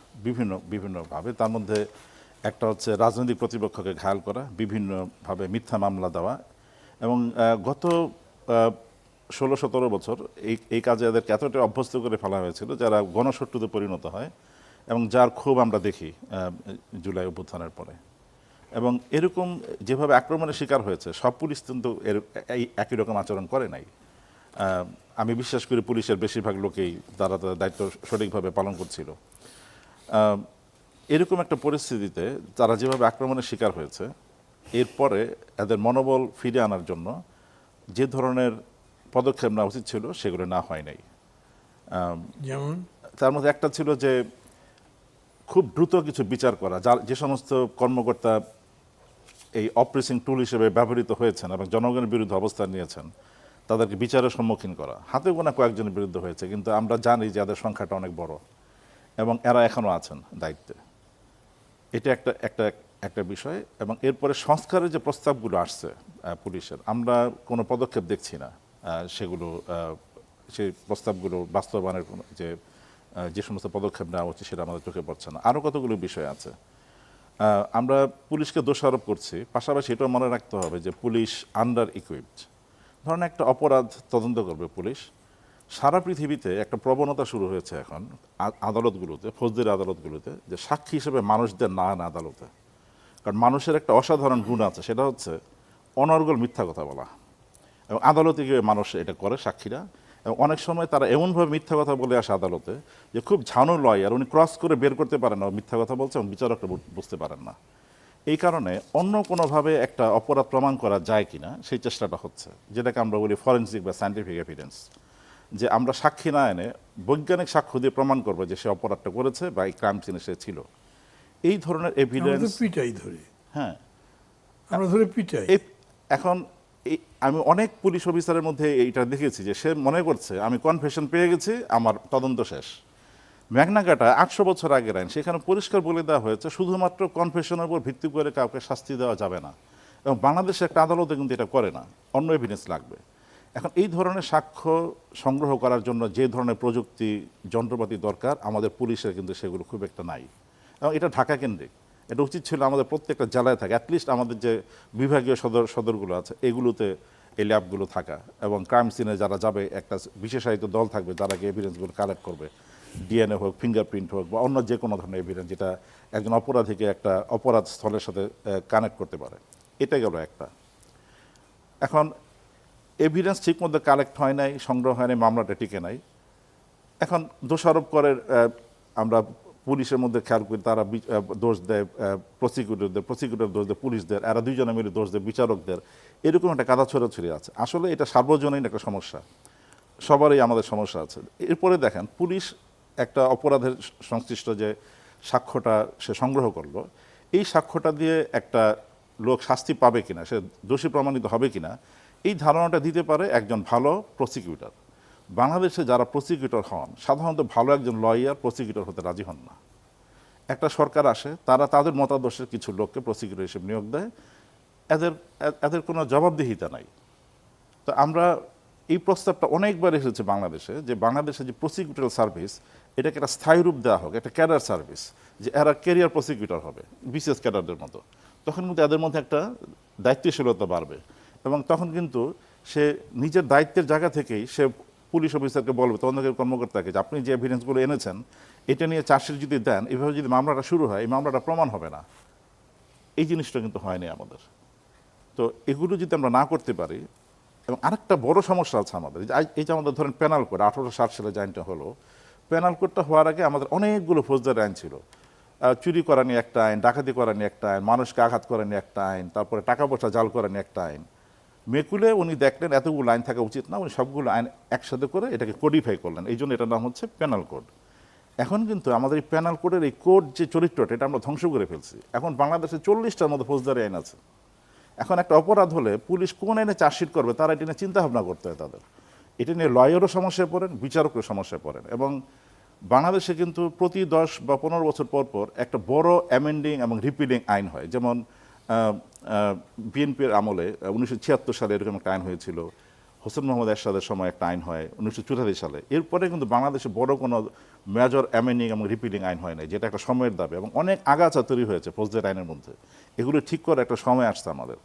বিভিন্নভাবে। তার মধ্যে একটা হচ্ছে রাজনৈতিক প্রতিপক্ষকে ঘায়াল করা, বিভিন্নভাবে মিথ্যা মামলা দেওয়া, এবং গত 16-17 বছর এই কাজে এদেরকে এতটা অভ্যস্ত করে ফেলা হয়েছিল যারা গণশত্রুতে পরিণত হয়, এবং যার ক্ষোভ আমরা দেখি জুলাই অভ্যুত্থানের পরে। এবং এরকম যেভাবে আক্রমণের শিকার হয়েছে, সব পুলিশ কিন্তু এই একই রকম আচরণ করে নাই। আমি বিশ্বাস করি পুলিশের বেশিরভাগ লোকেই তারা তাদের দায়িত্ব সঠিকভাবে পালন করছিল। এরকম একটা পরিস্থিতিতে তারা যেভাবে আক্রমণের শিকার হয়েছে, এরপরে এদের মনোবল ফিরে আনার জন্য যে ধরনের পদক্ষেপ নেওয়া উচিত ছিল সেগুলো না হয় নাই। যেমন তার মধ্যে একটা ছিল যে খুব দ্রুত কিছু বিচার করা, যে সমস্ত কর্মকর্তা এই অপ্রেসিং টুল হিসেবে ব্যবহৃত হয়েছেন এবং জনগণের বিরুদ্ধে অবস্থান নিয়েছেন, তাদেরকে বিচারের সম্মুখীন করা। হাতে গোনা কয়েকজনের বিরুদ্ধে হয়েছে, কিন্তু আমরা জানি যে এদের সংখ্যাটা অনেক বড় এবং এরা এখনও আছেন দায়িত্বে। এটা একটা বিষয়। এবং এরপরে সংস্কারের যে প্রস্তাবগুলো আসছে পুলিশের, আমরা কোনো পদক্ষেপ দেখছি না সেগুলো, সেই প্রস্তাবগুলো বাস্তবায়নের যে সমস্ত পদক্ষেপ নেওয়া উচিত সেটা আমাদের চোখে পড়ছে না। আরও কতগুলো বিষয় আছে। আমরা পুলিশকে দোষারোপ করছি, পাশাপাশি এটাও মনে রাখতে হবে যে পুলিশ আন্ডার ইকুইপড। ধরেন একটা অপরাধ তদন্ত করবে পুলিশ, সারা পৃথিবীতে একটা প্রবণতা শুরু হয়েছে এখন আদালতগুলোতে, ফৌজদারি আদালতগুলোতে, যে সাক্ষী হিসেবে মানুষদের না আনা আদালতে। কারণ মানুষের একটা অসাধারণ গুণ আছে, সেটা হচ্ছে অনর্গল মিথ্যা কথা বলা, এবং আদালতে গিয়ে মানুষ এটা করে, সাক্ষীরা। এবং অনেক সময় তারা এমনভাবে মিথ্যা কথা বলে আসে আদালতে যে খুব ঝানু লয়, আর উনি ক্রস করে বের করতে পারেন না মিথ্যা কথা বলছে, এবং বিচারকরা বুঝতে পারেন না। এই কারণে অন্য কোনোভাবে একটা অপরাধ প্রমাণ করা যায় কিনা সেই চেষ্টাটা হচ্ছে, যেটাকে আমরা বলি ফরেনসিক বা সায়েন্টিফিক এভিডেন্স, যে আমরা সাক্ষী না এনে বৈজ্ঞানিক সাক্ষ্য দিয়ে প্রমাণ করবো যে সে অপরাধটা করেছে বা এই ক্রাইম সিনে সে ছিল। এই ধরনের এভিডেন্স পিটাই ধরে, হ্যাঁ আমরা ধরে পিটাই। এখন আমি অনেক পুলিশ অফিসারের মধ্যে এইটা দেখেছি যে সে মনে করছে আমি কনফেশন পেয়ে গেছি, আমার তদন্ত শেষ। ম্যাগনা-কার্টা 800 বছর আগের আইন, সেখানে পরিষ্কার বলে দেওয়া হয়েছে শুধুমাত্র কনফেশনের উপর ভিত্তি করে কাউকে শাস্তি দেওয়া যাবে না, এবং বাংলাদেশে একটা আদালতে কিন্তু এটা করে না, অন্য এভিডেন্স লাগবে। এখন এই ধরনের সাক্ষ্য সংগ্রহ করার জন্য যে ধরনের প্রযুক্তি যন্ত্রপাতি দরকার আমাদের পুলিশের কিন্তু সেগুলো খুব একটা নাই, এবং এটা ঢাকা কেন্দ্রিক। এটা উচিত ছিল আমাদের প্রত্যেকটা জেলায় থাকে, অ্যাটলিস্ট আমাদের যে বিভাগীয় সদরগুলো আছে এগুলোতে এই ল্যাবগুলো থাকা, এবং ক্রাইম সিনে যারা যাবে একটা বিশেষায়িত দল থাকবে যারা গিয়ে এভিডেন্সগুলো কালেক্ট করবে। ডিএনএ হোক, ফিঙ্গারপ্রিন্ট হোক বা অন্য যে কোনো ধরনের এভিডেন্স যেটা একজন অপরাধীকে একটা অপরাধ স্থলের সাথে কানেক্ট করতে পারে। এটা গেল একটা। এখন এভিডেন্স ঠিক মতো কালেক্ট হয় নাই, সংগ্রহ হয় নাই, মামলাটা টিকে নাই। এখন দোষারোপ করে আমরা পুলিশের মধ্যে খেয়াল করি, তারা দোষ দেয় প্রসিকিউটর দোষ দেয় পুলিশদের, এরা দুইজনে মিলে দোষ দেয় বিচারকদের। এরকম একটা কাদা ছড়াছড়ি আছে। আসলে এটা সার্বজনীন একটা সমস্যা, সবারই আমাদের সমস্যা আছে। এরপরে দেখেন, পুলিশ একটা অপরাধের সংশ্লিষ্ট যে সাক্ষ্যটা সে সংগ্রহ করলো, এই সাক্ষ্যটা দিয়ে একটা লোক শাস্তি পাবে কিনা, সে দোষী প্রমাণিত হবে কিনা, এই ধারণাটা দিতে পারে একজন ভালো প্রসিকিউটর। বাংলাদেশে যারা প্রসিকিউটর হন, সাধারণত ভালো একজন লয়ার প্রসিকিউটর হতে রাজি হন না। একটা সরকার আসে, তারা তাদের মতাদর্শের কিছু লোককে প্রসিকিউটর হিসেবে নিয়োগ দেয়, এদের কোনো জবাবদিহিতা নাই। তো আমরা এই প্রস্তাবটা অনেকবার এসেছে বাংলাদেশে, যে বাংলাদেশে যে প্রসিকিউটর সার্ভিস, এটাকে একটা স্থায়ী রূপ দেওয়া হোক, একটা ক্যাডার সার্ভিস, যে এরা ক্যারিয়ার প্রসিকিউটর হবে বিশেষ ক্যাডারদের মতো। তখন কিন্তু এদের মধ্যে একটা দায়িত্বশীলতা বাড়বে, এবং তখন কিন্তু সে নিজের দায়িত্বের জায়গা থেকেই সে পুলিশ অফিসারকে বলবে, তদন্তকারী কর্মকর্তাকে, যে আপনি যে এভিডেন্সগুলো এনেছেন এটা নিয়ে চার্জশিট যদি দেন, এভাবে যদি মামলাটা শুরু হয়, এই মামলাটা প্রমাণ হবে না। এই জিনিসটা কিন্তু হয়নি আমাদের। তো এগুলো যদি আমরা না করতে পারি, এবং আরেকটা বড় সমস্যা আছে আমাদের, এই যে আমাদের ধরেন পেনাল কোড 1860 সালে যে আইনটা হলো, পেনাল কোডটা হওয়ার আগে আমাদের অনেকগুলো ফৌজদারি আইন ছিল। চুরি করা নিয়ে একটা আইন, ডাকাতি করা নিয়ে একটা আইন, মানুষকে আঘাত করা নিয়ে একটা আইন, তারপরে টাকা পয়সা জাল করা নিয়ে একটা আইন। মেকুলে উনি দেখলেন এতগুলো আইন থাকা উচিত না, উনি সবগুলো আইন একসাথে করে এটাকে কোডিফাই করলেন, এই জন্য এটার নাম হচ্ছে পেনাল কোড। এখন কিন্তু আমাদের এই পেনাল কোডের এই কোড যে চরিত্রটা, এটা আমরা ধ্বংস করে ফেলছি। এখন বাংলাদেশে 40টার মতো ফৌজদারি আইন আছে। এখন একটা অপরাধ হলে পুলিশ কোন আইনে চার্জশিট করবে, তারা এটা নিয়ে চিন্তা ভাবনা করতে হয় তাদের। এটা নিয়ে লয়ারও সমস্যায় পড়েন, বিচারকও সমস্যায় পড়েন। এবং বাংলাদেশে কিন্তু প্রতি 10 বা 15 বছর পর পর একটা বড় অ্যামেন্ডিং এবং রিপিলিং আইন হয়। যেমন বিএনপির আমলে 1976 সালে এরকম একটা আইন হয়েছিল, হোসেন মোহাম্মদ এরশাদের সময় একটা আইন হয় 1984 সালে। এরপরে কিন্তু বাংলাদেশে বড় কোনো মেজর অ্যামেন্ডিং এবং রিপিলিং আইন হয় নাই, যেটা একটা সময়ের দাবি, এবং অনেক আগাছা তৈরি হয়েছে ফৌজদারি আইনের মধ্যে। এগুলো ঠিক করে একটা সময় আসছে আমাদের।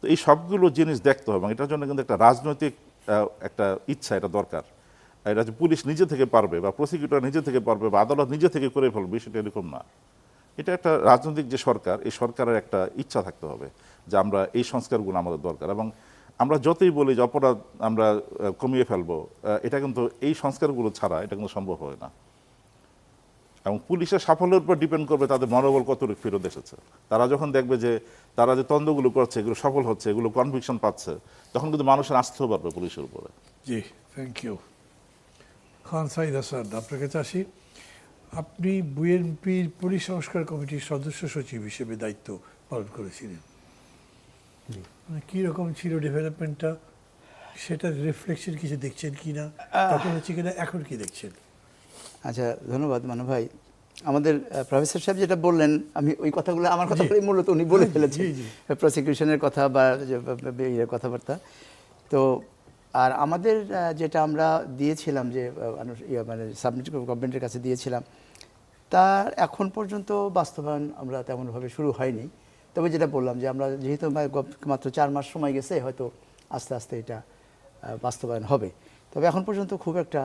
তো এই সবগুলো জিনিস দেখতে হবে, এবং এটার জন্য কিন্তু একটা রাজনৈতিক একটা ইচ্ছা এটা দরকার। এটা যে পুলিশ নিজে থেকে পারবে, বা প্রসিকিউটর নিজে থেকে পারবে, বা আদালত নিজে থেকে করে ফেলবে, সেটা এরকম না। এটা একটা রাজনৈতিক যে সরকার, এই সরকারের একটা ইচ্ছা থাকতে হবে যে আমরা এই সংস্কারগুলো আমাদের দরকার। এবং আমরা যতই বলি যে অপরাধ আমরা কমিয়ে ফেলবো, এটা কিন্তু এই সংস্কারগুলো ছাড়া এটা কিন্তু সম্ভব হয় না। এবং পুলিশের সাফল্যের উপর ডিপেন্ড করবে তাদের মনোবল কতটুকু ফেরত এসেছে। তারা যখন দেখবে যে তারা যে তদন্তগুলো করছে এগুলো সফল হচ্ছে, এগুলো কনভিকশন পাচ্ছে, তখন কিন্তু মানুষের আস্থাও বাড়বে পুলিশের উপরে। জি, থ্যাংক ইউ। খান সাইদ আসাদ, আপনার কাছে আসি। আপনি বিএনপির পুলিশ সংস্কার কমিটির সদস্য সচিব হিসেবে দায়িত্ব পালন করেছিলেন। মানে কীরকম ছিল ডেভেলপমেন্টটা, সেটার রিফ্লেকশন কিছু দেখছেন কি না, তখন হচ্ছে কিনা, এখন কি দেখছেন? আচ্ছা, ধন্যবাদ মানব ভাই। আমাদের প্রফেসর সাহেব যেটা বললেন, আমি ওই কথাগুলো, আমার কথাগুলোই মূলত উনি বলে ফেলেছেন, প্রসিকিউশনের কথা বা কথাবার্তা। তো আর আমাদের যেটা আমরা দিয়েছিলাম, যে মানে সাবমিট গভর্নমেন্টের কাছে দিয়েছিলাম, তার এখন পর্যন্ত বাস্তবায়ন আমরা তেমনভাবে শুরু হয়নি। তবে যেটা বললাম, যে আমরা যেহেতু মাত্র 4 মাস সময় গেছে, হয়তো আস্তে আস্তে এটা বাস্তবায়ন হবে। তবে এখন পর্যন্ত খুব একটা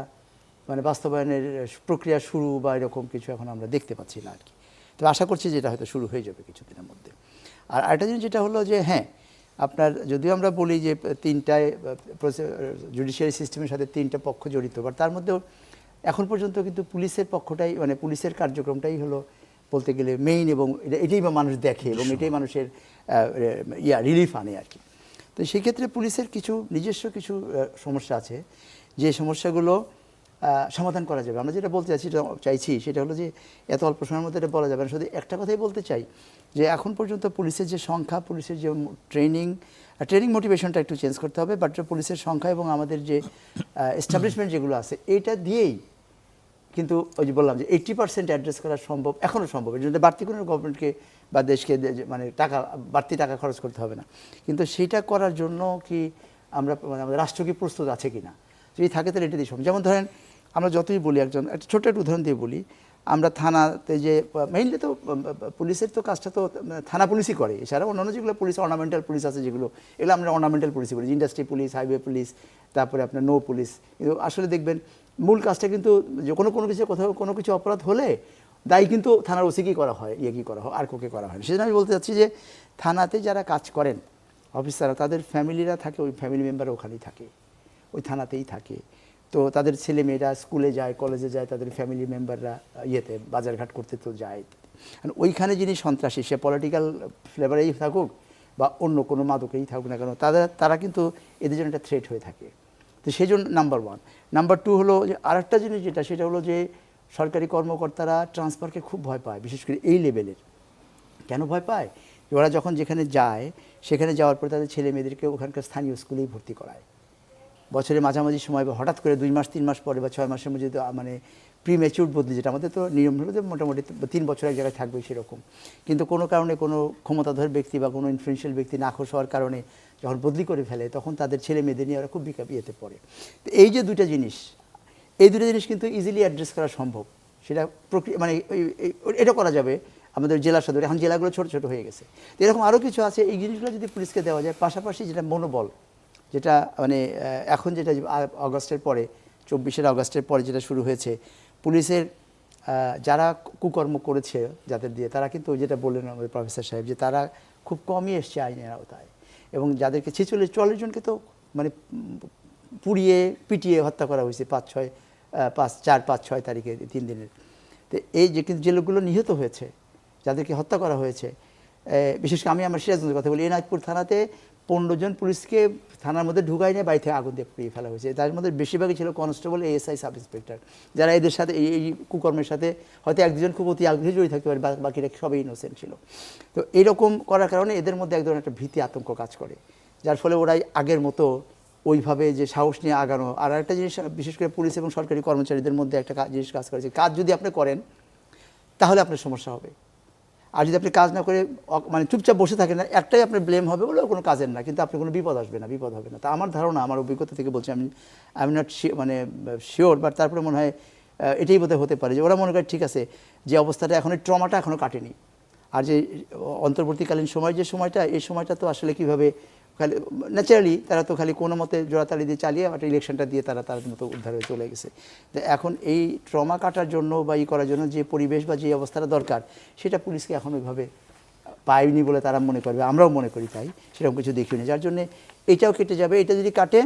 মানে বাস্তবায়নের প্রক্রিয়া শুরু বা এরকম কিছু এখন আমরা দেখতে পাচ্ছি না আর কি। তবে আশা করছি যে এটা হয়তো শুরু হয়ে যাবে কিছুদিনের মধ্যে। আর আরেকটা জিনিস যেটা হলো যে, হ্যাঁ, আপনার যদিও আমরা বলি যে 3টায় জুডিশিয়ারি সিস্টেমের সাথে 3টা পক্ষ জড়িত, বাট তার মধ্যেও এখন পর্যন্ত কিন্তু পুলিশের পক্ষটাই, মানে পুলিশের কার্যক্রমটাই হলো বলতে গেলে মেইন, এবং এটাই বা মানুষ দেখে, এবং এটাই মানুষের রিলিফ আনে আর কি। তো সেই ক্ষেত্রে পুলিশের নিজস্ব কিছু সমস্যা আছে, যে সমস্যাগুলো সমাধান করা যাবে। আমরা যেটা বলতে চাইছি সেটা হলো যে এত অল্প সময়ের মধ্যে এটা বলা যাবে না। শুধু একটা কথাই বলতে চাই, যে এখন পর্যন্ত পুলিশের যে সংখ্যা, পুলিশের যে ট্রেনিং মোটিভেশনটা একটু চেঞ্জ করতে হবে, বাট পুলিশের সংখ্যা এবং আমাদের যে এস্টাবলিশমেন্ট যেগুলো আছে, এটা দিয়েই কিন্তু ওই যে বললাম যে 80% অ্যাড্রেস করা সম্ভব, এখনও সম্ভব। এর জন্য বাড়তি কোনো গভর্নমেন্টকে বা দেশকে মানে বাড়তি টাকা খরচ করতে হবে না। কিন্তু সেইটা করার জন্য কি আমরা, মানে আমাদের রাষ্ট্র কি প্রস্তুত আছে কি না, যদি থাকে তাহলে এটা দিয়ে সম্ভব। যেমন ধরেন, আমরা যতই বলি, একটা ছোট্ট একটা উদাহরণ দিয়ে বলি, আমরা থানাতে যে মেইনলি তো পুলিশের তো কাজটা তো থানা পুলিশই করে, এছাড়া অন্যান্য যেগুলো পুলিশ, অর্নামেন্টাল পুলিশ আছে যেগুলো, এগুলো আমরা অর্নামেন্টাল পুলিশই বলি, ইন্ডাস্ট্রি পুলিশ, হাইওয়ে পুলিশ, তারপরে আপনার নৌ পুলিশ। কিন্তু আসলে দেখবেন মূল কাজটা কিন্তু যে কোনো কিছু কোথাও কোনো কিছু অপরাধ হলে দায়ী কিন্তু থানার ওসিকেই করা হয়, কি করা হয়, আর কাউকে করা হয় না। সেজন্য আমি বলতে চাচ্ছি যে থানাতে যারা কাজ করেন অফিসাররা, তাদের ফ্যামিলিরা থাকে, ওই ফ্যামিলি মেম্বার ওখানেই থাকে, ওই থানাতেই থাকে। তো তাদের ছেলে মেয়েরা স্কুলে যায়, কলেজে যায়, তাদের ফ্যামিলি মেম্বাররা বাজারঘাট করতে তো যায়। ওইখানে যিনি সন্ত্রাসী, সে পলিটিক্যাল ফ্লেভারেই থাকুক বা অন্য কোনো মাদকেই থাকুক না কেন, তারা কিন্তু এদের জন্য একটা থ্রেট হয়ে থাকে। তো সেই জন্য নাম্বার 1। নাম্বার 2 হলো যে আরেকটা জিনিস যেটা, সেটা হলো যে সরকারি কর্মকর্তারা ট্রান্সফারকে খুব ভয় পায়, বিশেষ করে এই লেভেলের। কেন ভয় পায়? ওরা যখন যেখানে যায়, সেখানে যাওয়ার পরে তাদের ছেলে মেয়েদেরকে ওখানকার স্থানীয় স্কুলেই ভর্তি করায়। বছরের মাঝামাঝি সময় বা হঠাৎ করে 2 মাস 3 মাস পরে বা 6 মাসের মধ্যে মানে প্রিম্যাচিউর বদলি, যেটা আমাদের তো নিয়ম হলো যে মোটামুটি 3 বছর এক জায়গায় থাকবে সেরকম। কিন্তু কোনো কারণে কোনো ক্ষমতাধর ব্যক্তি বা কোনো ইনফ্লুয়েন্সিয়াল ব্যক্তি নাখোশ হওয়ার কারণে যখন বদলি করে ফেলে, তখন তাদের ছেলে মেয়েদের নিয়ে ওরা খুব বিয়েতে পড়ে। তো এই যে দুটো জিনিস, এই দুটো জিনিস কিন্তু ইজিলি অ্যাড্রেস করা সম্ভব। সেটা মানে এটা করা যাবে আমাদের জেলা সদরে। এখন জেলাগুলো ছোট ছোট হয়ে গেছে। তো এরকম আরও কিছু আছে, এই জিনিসগুলো যদি পুলিশকে দেওয়া যায়, পাশাপাশি যেটা মনোবল, যেটা মানে এখন যেটা আগস্টের পরে, 24 আগস্টের পরে যেটা শুরু হয়েছে, পুলিশের যারা কুকর্ম করেছে যাদের দিয়ে, তারা কিন্তু যেটা বললেন আমাদের প্রফেসর সাহেব, যে তারা খুব কমই এসছে আইনের আওতায়। এবং যাদেরকে 46 জনকে তো মানে পুড়িয়ে পিটিয়ে হত্যা করা হয়েছে 4-5-6 তারিখে 3 দিনের। তো এই যে কিন্তু যে লোকগুলো নিহত হয়েছে, যাদেরকে হত্যা করা হয়েছে, বিশেষ করে আমি আমার সিরাজগঞ্জের কথা বলি, এনায়তপুর থানাতে 15 জন পুলিশকে থানার মধ্যে ঢুকাই নিয়ে বাড়ি থেকে আগুন দিয়ে পুড়িয়ে ফেলা হয়েছে। তার মধ্যে বেশিরভাগই ছিল কনস্টেবল, এএসআই, সাব ইন্সপেক্টর, যারা এদের সাথে এই কুকর্মের সাথে হয়তো 1-2 জন খুব অতি আগ্রহী জড়িত থাকতে পারে, বাকিরা সবই ইনোসেন্ট ছিল। তো এইরকম করার কারণে এদের মধ্যে এক ধরনের একটা ভীতি আতঙ্ক কাজ করে, যার ফলে ওরাই আগের মতো ওইভাবে যে সাহস নিয়ে আগানো। আর একটা জিনিস বিশেষ করে পুলিশ এবং সরকারি কর্মচারীদের মধ্যে একটা জিনিস কাজ করেছে, কাজ যদি আপনি করেন তাহলে আপনার সমস্যা হবে, আর যদি আপনি কাজ না করে মানে চুপচাপ বসে থাকেন না, একটাই আপনার ব্লেম হবে, বলে কোনো কাজের না, কিন্তু আপনি কোনো বিপদ আসবে না, বিপদ হবে না। তা আমার ধারণা, আমার অভিজ্ঞতা থেকে বলছি, আমি নট মানে শিওর, বাট তারপরে মনে হয় এটাই বোধহয় হতে পারে যে ওরা মনে করে ঠিক আছে, যে অবস্থাটা এখন, ট্রমাটা এখনও কাটেনি, আর যে অন্তর্বর্তীকালীন সময়, যে সময়টা, এই সময়টা তো আসলে কীভাবে খালি ন্যাচারালি তারা তো খালি কোনো মতে জোড়াতালি দিয়ে চালিয়ে একটা ইলেকশনটা দিয়ে তারা তার মতো উদ্ধার হয়ে চলে গেছে। তো এখন এই ট্রমা কাটার জন্য বা করার জন্য যে পরিবেশ বা যে অবস্থাটা দরকার, সেটা পুলিশকে এখন ওইভাবে পায়নি বলে তারা মনে করবে, আমরাও মনে করি তাই, সেরকম কিছু দেখিনি। যার জন্যে এটাও কেটে যাবে। এটা যদি কাটে,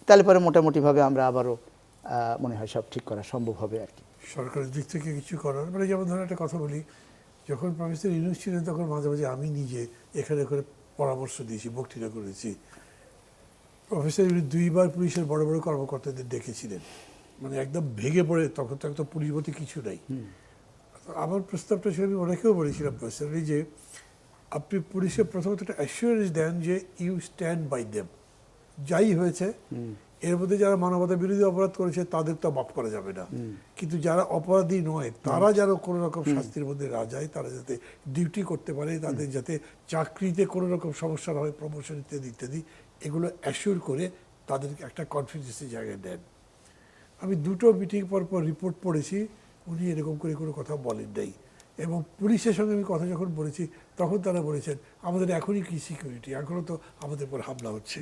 তাহলে পরে মোটামুটিভাবে আমরা আবারও মনে হয় সব ঠিক করা সম্ভব হবে আর কি। সরকারের দিক থেকে কিছু করার মানে, যেমন ধরুন একটা কথা বলি, যখন প্রফেসর ইউনূস ছিলেন তখন মাঝে মাঝে আমি নিজে এখানে করে পরামর্শ দিয়েছি, বক্তৃতা করেছি। প্রফেসর ইউনূস 2 বার পুলিশের বড় বড় কর্মকর্তাদের ডেকেছিলেন, মানে একদম ভেঙে পড়ে, তখন তো পুলিশ বলতে কিছু নাই। আমার প্রস্তাবটা ছিল, আমি ওনাকেও বলেছিলাম পার্সোনালি, যে আপনি পুলিশে প্রথমত একটা অ্যাসিওরেন্স দেন যে ইউ স্ট্যান্ড বাই দেম, যাই হয়েছে এর মধ্যে যারা মানবতা বিরোধী অপরাধ করেছে তাদের তো মাফ করা যাবে না, কিন্তু যারা অপরাধী নয় তারা যেন কোনো রকম শাস্তির মধ্যে না যায়, তারা যাতে ডিউটি করতে পারে, তাদের যাতে চাকরিতে কোনো রকম সমস্যা না হয়, প্রমোশন ইত্যাদি ইত্যাদি, এগুলো অ্যাসিওর করে তাদেরকে একটা কনফিডেন্সের জায়গায় দেন। আমি 2টো মিটিং পর রিপোর্ট পড়েছি, উনি এরকম করে কোনো কথা বলেন নাই। এবং পুলিশের সঙ্গে আমি কথা যখন বলেছি, তখন তারা বলেছেন আমাদের এখনই কি সিকিউরিটি, এখনও তো আমাদের উপর হামলা হচ্ছে।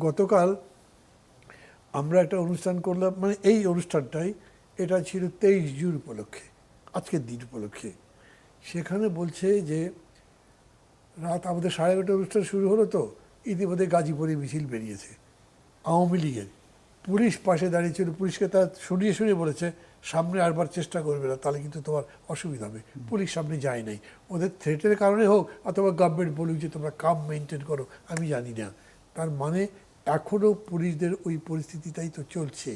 গতকাল আমরা একটা অনুষ্ঠান করলাম, মানে এই অনুষ্ঠানটাই, এটা ছিল 23 জুন উপলক্ষে, আজকের দিন উপলক্ষে। সেখানে বলছে যে রাত আমাদের 11:30 অনুষ্ঠান শুরু হলো, তো ইতিমধ্যে গাজীপুরে মিছিল বেরিয়েছে আওয়ামী লীগের। পুলিশ পাশে দাঁড়িয়েছিল, পুলিশকে তারা শুনিয়ে শুনিয়ে বলেছে সামনে আরবার চেষ্টা করবে না, তাহলে কিন্তু তোমার অসুবিধা হবে। পুলিশ সামনে যায় নাই, ওদের থ্রেটের কারণে হোক অথবা গভর্নমেন্ট বলুক যে তোমরা কাম মেনটেন করো, আমি জানি না। তার মানে এখনও পুলিশদের ওই পরিস্থিতিটাই তো চলছে।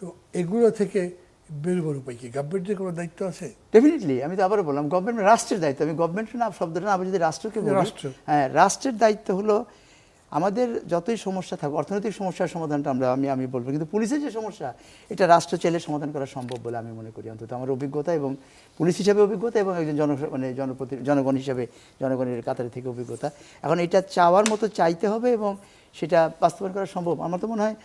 তো এগুলো থেকে বেরোবার উপায় কি? গভর্নমেন্টের কোনো দায়িত্ব আছে? ডেফিনেটলি, আমি তো আবারও বললাম, গভর্নমেন্ট, রাষ্ট্রের দায়িত্ব। আমি গভর্নমেন্ট না শব্দটা না, আমি যদি রাষ্ট্রকে বলি, রাষ্ট্র, হ্যাঁ, রাষ্ট্রের দায়িত্ব হলো আমাদের যতই সমস্যা থাকুক, অর্থনৈতিক সমস্যার সমাধানটা আমি বলবো, কিন্তু পুলিশের যে সমস্যা, এটা রাষ্ট্র চাইলে সমাধান করা সম্ভব বলে আমি মনে করি, অন্তত আমার অভিজ্ঞতা, এবং পুলিশ হিসাবে অভিজ্ঞতা, এবং একজন জনগণ হিসাবে, জনগণের কাতারে থেকে অভিজ্ঞতা। এখন এটা চাওয়ার মতো চাইতে হবে এবং সেটা বাস্তবায়ন করা সম্ভব। আমার তো মনে হয়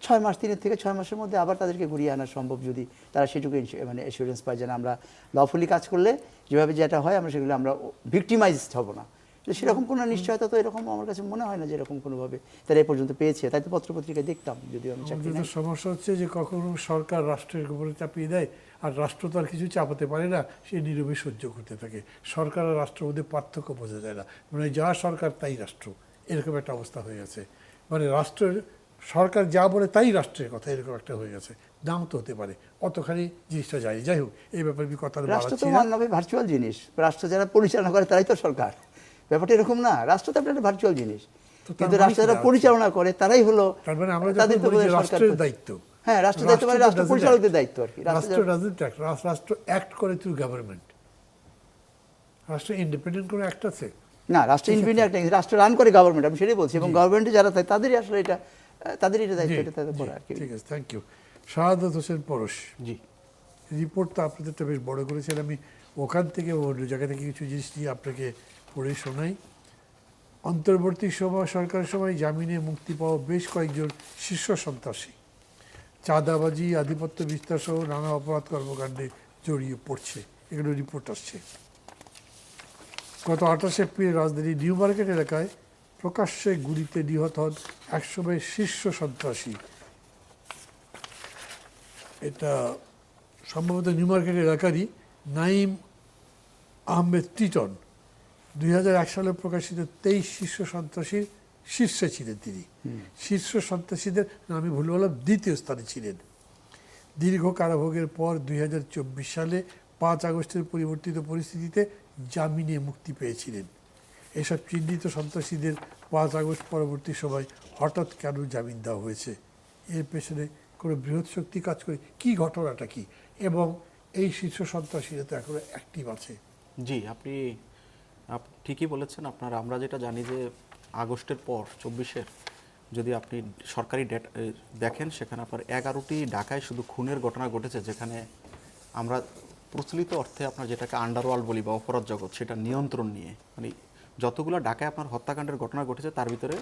6 মাস, 3 থেকে 6 মাসের মধ্যে আবার তাদেরকে ঘুরিয়ে আনা সম্ভব, যদি তারা সেটুকু মানে অ্যাসিওরেন্স পায় যে আমরা লফুলি কাজ করলে যেভাবে যেটা হয়, আমরা সেগুলো আমরা ভিক্টিমাইজড হব না, যে সেরকম কোনো নিশ্চয়তা তো এরকম আমার কাছে মনে হয় না যে এরকম কোনোভাবে তারা এ পর্যন্ত পেয়েছে। তাই তো পত্রপত্রিকায় দেখতাম, যদিও আমি চাকরি আমাদের তো নাই। সমস্যা হচ্ছে যে কখনো সরকার রাষ্ট্রের উপরে চাপিয়ে দেয়, আর রাষ্ট্র তো আর কিছু চাপাতে পারে না, সে নীরবে সহ্য করতে থাকে। সরকার আর রাষ্ট্রের মধ্যে পার্থক্য বোঝা যায় না, মানে যা সরকার তাই রাষ্ট্র, এরকম একটা অবস্থা হয়ে গেছে। মানে রাষ্ট্রের সরকার যা বলে তাই রাষ্ট্রের কথা, এরকম একটা হয়ে গেছে। নাও তো হতে পারে, অতখানি জিনিসটা যায়নি। যাই হোক, এই ব্যাপারে আমি কথা রাষ্ট্র তো বাড়াচ্ছি না। মানবে ভার্চুয়াল জিনিস, রাষ্ট্র যারা পরিচালনা করে তারাই তো সরকার। ব্যাপারটা এরকম না, রাষ্ট্র তো একটা ভার্চুয়াল জিনিস, তো তার কিন্তু মানে রাষ্ট্র কি যারা দাঁড়াচ্ছে? পরিচালনা করে তারাই হলো, তার মানে আমরা তাদের যখন তো বলি যে বোধহয় সরকার রাষ্ট্রের করছে। দায়িত্ব, হ্যাঁ, রাষ্ট্রের দায়িত্ব মানে রাষ্ট্র পরিচালকদের দায়িত্ব আর কি। রাষ্ট্র ডাজেন্ট অ্যাক্ট, রাষ্ট্র অ্যাক্ট করে থ্রু গভর্নমেন্ট। রাষ্ট্র ইন্ডিপেন্ডেন্ট কোনো অ্যাক্ট আছে? না, রাষ্ট্র ইন্ডিপেন্ডেন্ট একটা, রাষ্ট্র রান করে গভর্নমেন্ট, আমি সেটাই বলছি। এবং গভর্নমেন্টে যারা থাকে তাদেরই আসলে এটা, তাদেরই এটা দায়িত্ব, জি, এটা তাদের জি, করা আর কি। ঠিক আছে, থ্যাংক ইউ। শাহাদাত হোসেন পরশ, জি। রিপোর্টটা আপনাদেরটা বেশ বড় করেছেন, আমি ওখান থেকে অন্য জায়গা থেকে কিছু জিনিস নিয়ে আপনাকে পড়ে শোনাই। অন্তর্বর্তী সরকারের সময় জামিনে মুক্তি পাওয়া বেশ কয়েকজন শীর্ষ সন্ত্রাসী চাঁদাবাজি, আধিপত্য বিস্তার সহ নানা অপরাধ কর্মকাণ্ডে জড়িয়ে পড়ছে, এগুলো রিপোর্ট আসছে। গত 28 এপ্রিল রাজধানীর নিউ মার্কেট এলাকায় প্রকাশ্যে গুলিতে নিহত হন একসময় শীর্ষ সন্ত্রাসী। এটা সম্ভবত নিউ মার্কেট এলাকারই নাইম আহমেদ টিটন। 2001 সালে প্রকাশিত 23 শীর্ষ সন্ত্রাসীর শীর্ষে ছিলেন তিনি। শীর্ষ সন্ত্রাসীদের, আমি ভুল বললাম, দ্বিতীয় স্থানে ছিলেন। দীর্ঘ কারাভোগের পর 2024 সালে 5 আগস্টের পরিবর্তিত পরিস্থিতিতে জামিনে মুক্তি পেয়েছিলেন। এসব চিহ্নিত সন্ত্রাসীদের 5 আগস্ট পরবর্তী সময় হঠাৎ কেন জামিন দেওয়া হয়েছে? এর পেছনে কোনো বৃহৎ শক্তি কাজ করে, কি ঘটনাটা কি? এবং এই শীর্ষ সন্ত্রাসীরা তো এখনো অ্যাক্টিভ আছে। জি, আপনি ঠিকই বলেছেন। আমরা যেটা জানি যে আগস্টের পর 24-এর যদি আপনি সরকারি ডেটা দেখেন, সেখানে আপনার 11টি ঢাকায় শুধু খুনের ঘটনা ঘটেছে, যেখানে আমরা প্রচলিত অর্থে আপনার যেটাকে আন্ডারওয়ার্ল্ড বলি বা অপরাধ জগৎ, সেটা নিয়ন্ত্রণ নিয়ে, মানে যতগুলো ঢাকায় আপনার হত্যাকাণ্ডের ঘটনা ঘটেছে তার ভিতরে